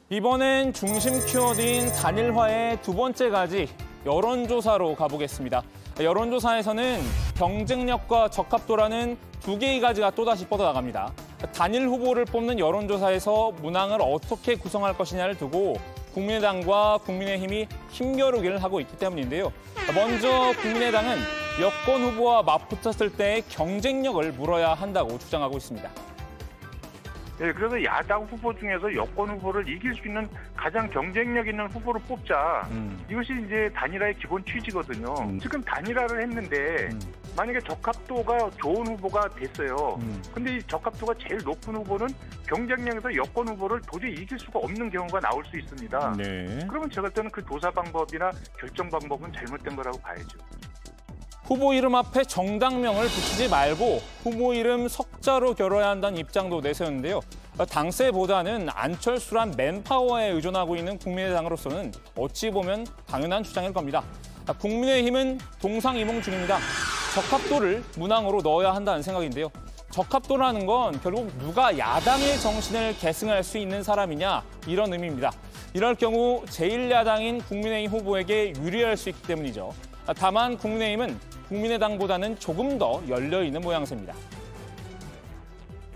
이번엔 중심 키워드인 단일화의 두 번째 가지 여론조사로 가보겠습니다. 여론조사에서는 경쟁력과 적합도라는 두 개의 가지가 또다시 뻗어나갑니다. 단일 후보를 뽑는 여론조사에서 문항을 어떻게 구성할 것이냐를 두고 국민의당과 국민의힘이 힘겨루기를 하고 있기 때문인데요. 먼저 국민의당은 여권 후보와 맞붙었을 때의 경쟁력을 물어야 한다고 주장하고 있습니다. 네, 그래서 야당 후보 중에서 여권 후보를 이길 수 있는 가장 경쟁력 있는 후보를 뽑자. 이것이 이제 단일화의 기본 취지거든요. 지금 단일화를 했는데 만약에 적합도가 좋은 후보가 됐어요. 근데 이 적합도가 제일 높은 후보는 경쟁력에서 여권 후보를 도저히 이길 수가 없는 경우가 나올 수 있습니다. 그러면 제가 볼 때는 그 조사 방법이나 결정 방법은 잘못된 거라고 봐야죠. 후보 이름 앞에 정당명을 붙이지 말고 후보 이름 석자로 겨뤄야 한다는 입장도 내세웠는데요. 당세보다는 안철수란 맨파워에 의존하고 있는 국민의당으로서는 어찌 보면 당연한 주장일 겁니다. 국민의힘은 동상이몽 중입니다. 적합도를 문항으로 넣어야 한다는 생각인데요. 적합도라는 건 결국 누가 야당의 정신을 계승할 수 있는 사람이냐 이런 의미입니다. 이럴 경우 제1야당인 국민의힘 후보에게 유리할 수 있기 때문이죠. 다만 국민의힘은 국민의당보다는 조금 더 열려있는 모양새입니다.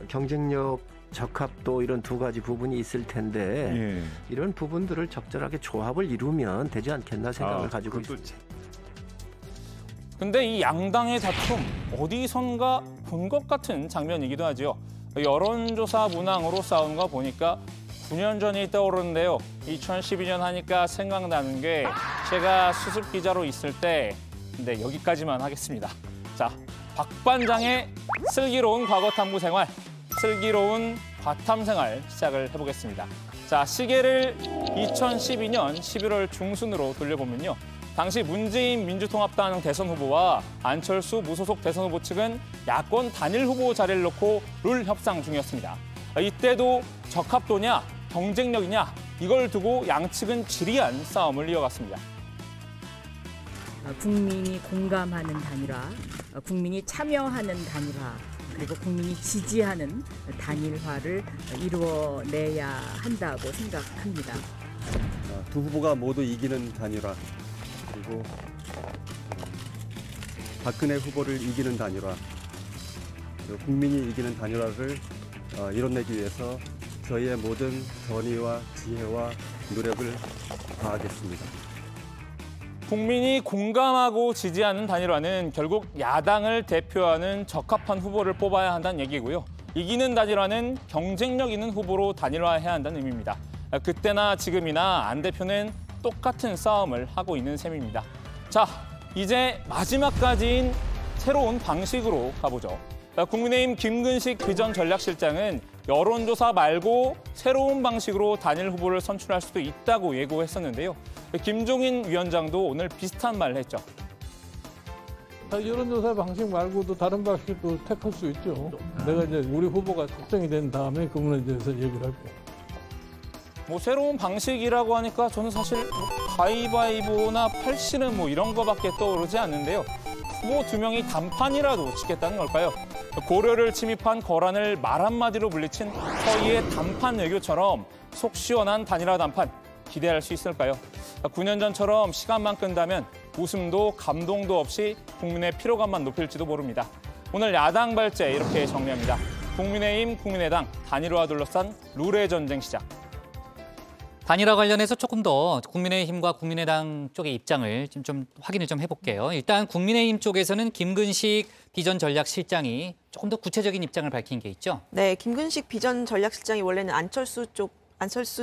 경쟁력, 적합도 이런 두 가지 부분이 있을 텐데 이런 부분들을 적절하게 조합을 이루면 되지 않겠나 생각을 가지고 있습니다. 근데 이 양당의 다툼 어디선가 본 것 같은 장면이기도 하죠. 여론조사 문항으로 싸운 거 보니까 9년 전이 떠오르는데요. 2012년 하니까 생각나는 게 제가 수습 기자로 있을 때 네, 여기까지만 하겠습니다. 자, 박 반장의 슬기로운 과거 탐구 생활, 슬기로운 과탐 생활 시작을 해보겠습니다. 자, 시계를 2012년 11월 중순으로 돌려보면요. 당시 문재인 민주통합당 대선 후보와 안철수 무소속 대선 후보 측은 야권 단일 후보 자리를 놓고 룰 협상 중이었습니다. 이때도 적합도냐, 경쟁력이냐 이걸 두고 양측은 지리한 싸움을 이어갔습니다. 국민이 공감하는 단일화, 국민이 참여하는 단일화, 그리고 국민이 지지하는 단일화를 이루어내야 한다고 생각합니다. 두 후보가 모두 이기는 단일화, 그리고 박근혜 후보를 이기는 단일화, 그리고 국민이 이기는 단일화를 이뤄내기 위해서 저희의 모든 전의와 지혜와 노력을 다하겠습니다. 국민이 공감하고 지지하는 단일화는 결국 야당을 대표하는 적합한 후보를 뽑아야 한다는 얘기고요. 이기는 단일화는 경쟁력 있는 후보로 단일화해야 한다는 의미입니다. 그때나 지금이나 안 대표는 똑같은 싸움을 하고 있는 셈입니다. 자, 이제 마지막까지인 새로운 방식으로 가보죠. 국민의힘 김근식 비전전략실장은 여론조사 말고 새로운 방식으로 단일 후보를 선출할 수도 있다고 예고했었는데요. 김종인 위원장도 오늘 비슷한 말을 했죠. 여론조사 방식 말고도 다른 방식도 택할 수 있죠. 내가 이제 우리 후보가 확정이 된 다음에 그 부분에 대해서 얘기를 할 거예요. 뭐 새로운 방식이라고 하니까 저는 사실 가위바위보나 팔씨름 뭐 이런 거밖에 떠오르지 않는데요. 후보 2명이 단판이라도 치겠다는 걸까요? 고려를 침입한 거란을 말 한마디로 물리친 서희의 단판 외교처럼 속 시원한 단일화 단판 기대할 수 있을까요? 9년 전처럼 시간만 끈다면 웃음도 감동도 없이 국민의 피로감만 높일지도 모릅니다. 오늘 야당 발제 이렇게 정리합니다. 국민의힘, 국민의당 단일화 둘러싼 룰의 전쟁 시작. 단일화 관련해서 조금 더 국민의힘과 국민의당 쪽의 입장을 좀 확인을 좀 해볼게요. 일단 국민의힘 쪽에서는 김근식 비전전략실장이 조금 더 구체적인 입장을 밝힌 게 있죠. 네, 김근식 비전전략실장이 원래는 안철수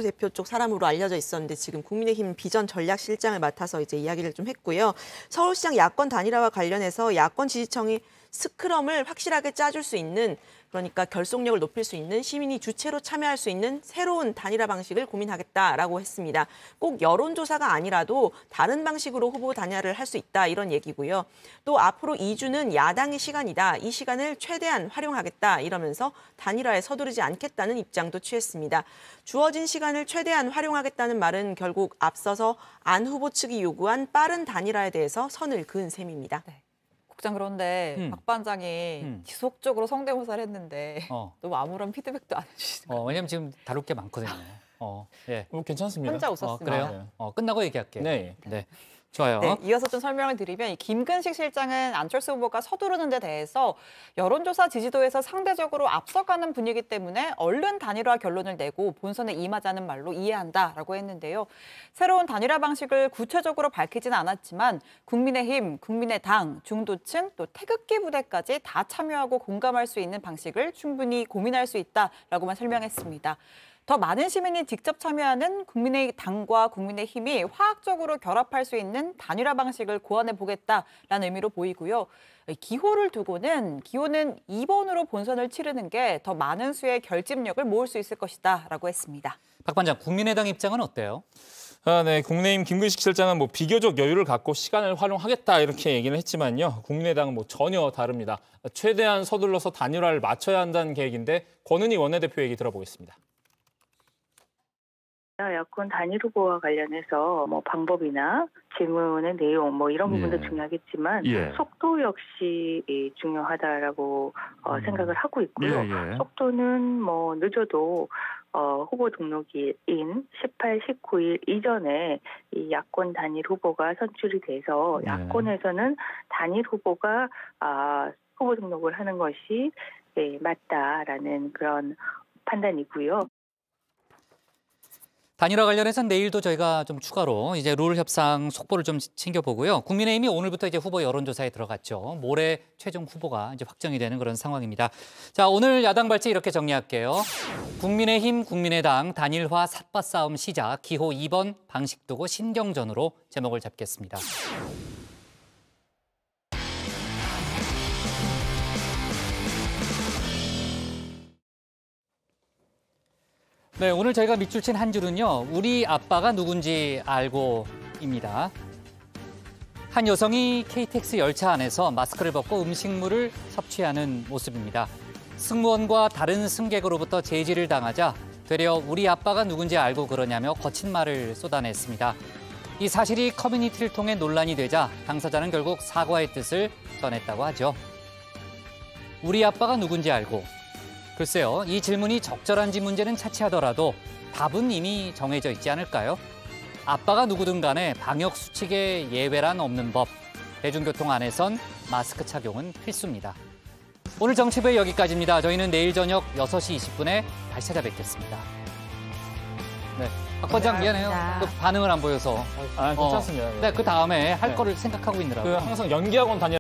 대표 쪽 사람으로 알려져 있었는데 지금 국민의힘 비전전략실장을 맡아서 이제 이야기를 좀 했고요. 서울시장 야권 단일화와 관련해서 야권 지지층이 스크럼을 확실하게 짜줄 수 있는, 그러니까 결속력을 높일 수 있는, 시민이 주체로 참여할 수 있는 새로운 단일화 방식을 고민하겠다라고 했습니다. 꼭 여론조사가 아니라도 다른 방식으로 후보 단일화를 할 수 있다, 이런 얘기고요. 또 앞으로 2주는 야당의 시간이다. 이 시간을 최대한 활용하겠다, 이러면서 단일화에 서두르지 않겠다는 입장도 취했습니다. 주어진 시간을 최대한 활용하겠다는 말은 결국 앞서서 안 후보 측이 요구한 빠른 단일화에 대해서 선을 그은 셈입니다. 네. 국장, 그런데 박 반장이 지속적으로 성대모사를 했는데 너무 아무런 피드백도 안 해주시는 거예요. 왜냐면 지금 다룰 게 많거든요. 예. 괜찮습니다. 혼자 웃었습니다. 그래요? 끝나고 얘기할게요. 네. 좋아요. 네, 이어서 좀 설명을 드리면 이 김근식 실장은 안철수 후보가 서두르는 데 대해서 여론조사 지지도에서 상대적으로 앞서가는 분위기 때문에 얼른 단일화 결론을 내고 본선에 임하자는 말로 이해한다라고 했는데요. 새로운 단일화 방식을 구체적으로 밝히지는 않았지만 국민의힘, 국민의당, 중도층, 또 태극기 부대까지 다 참여하고 공감할 수 있는 방식을 충분히 고민할 수 있다라고만 설명했습니다. 더 많은 시민이 직접 참여하는 국민의당과 국민의힘이 화학적으로 결합할 수 있는 단일화 방식을 고안해 보겠다라는 의미로 보이고요. 기호를 두고는 기호는 2번으로 본선을 치르는 게 더 많은 수의 결집력을 모을 수 있을 것이다라고 했습니다. 박 반장, 국민의당 입장은 어때요? 네, 국민의힘 김근식 실장은 비교적 여유를 갖고 시간을 활용하겠다 이렇게 얘기를 했지만요. 국민의당은 전혀 다릅니다. 최대한 서둘러서 단일화를 맞춰야 한다는 계획인데 권은희 원내대표 얘기 들어보겠습니다. 야권 단일 후보와 관련해서 방법이나 질문의 내용 이런 부분도 중요하겠지만 속도 역시 중요하다라고 생각을 하고 있고요. 속도는 늦어도 후보 등록일인 18, 19일 이전에 이 야권 단일 후보가 선출이 돼서 야권에서는 단일 후보가 후보 등록을 하는 것이 맞다라는 그런 판단이고요. 단일화 관련해서는 내일도 저희가 좀 추가로 이제 룰 협상 속보를 좀 챙겨보고요. 국민의힘이 오늘부터 이제 후보 여론조사에 들어갔죠. 모레 최종 후보가 이제 확정이 되는 그런 상황입니다. 자, 오늘 야당 발제 이렇게 정리할게요. 국민의힘, 국민의당 단일화 삿바 싸움 시작. 기호 2번 방식 두고 신경전으로 제목을 잡겠습니다. 네, 오늘 저희가 밑줄 친 한 줄은요. 우리 아빠가 누군지 알고입니다. 한 여성이 KTX 열차 안에서 마스크를 벗고 음식물을 섭취하는 모습입니다. 승무원과 다른 승객으로부터 제지를 당하자 되려 우리 아빠가 누군지 알고 그러냐며 거친 말을 쏟아냈습니다. 이 사실이 커뮤니티를 통해 논란이 되자 당사자는 결국 사과의 뜻을 전했다고 하죠. 우리 아빠가 누군지 알고. 글쎄요, 이 질문이 적절한지 문제는 차치하더라도 답은 이미 정해져 있지 않을까요? 아빠가 누구든 간에 방역 수칙에 예외란 없는 법. 대중교통 안에선 마스크 착용은 필수입니다. 오늘 정치부의 여기까지입니다. 저희는 내일 저녁 6시 20분에 다시 찾아뵙겠습니다. 네, 박 반장 미안해요. 그 반응을 안 보여서. 괜찮습니다. 네, 그 다음에 할 거를 생각하고 있느라고. 항상 연기학원 다녀.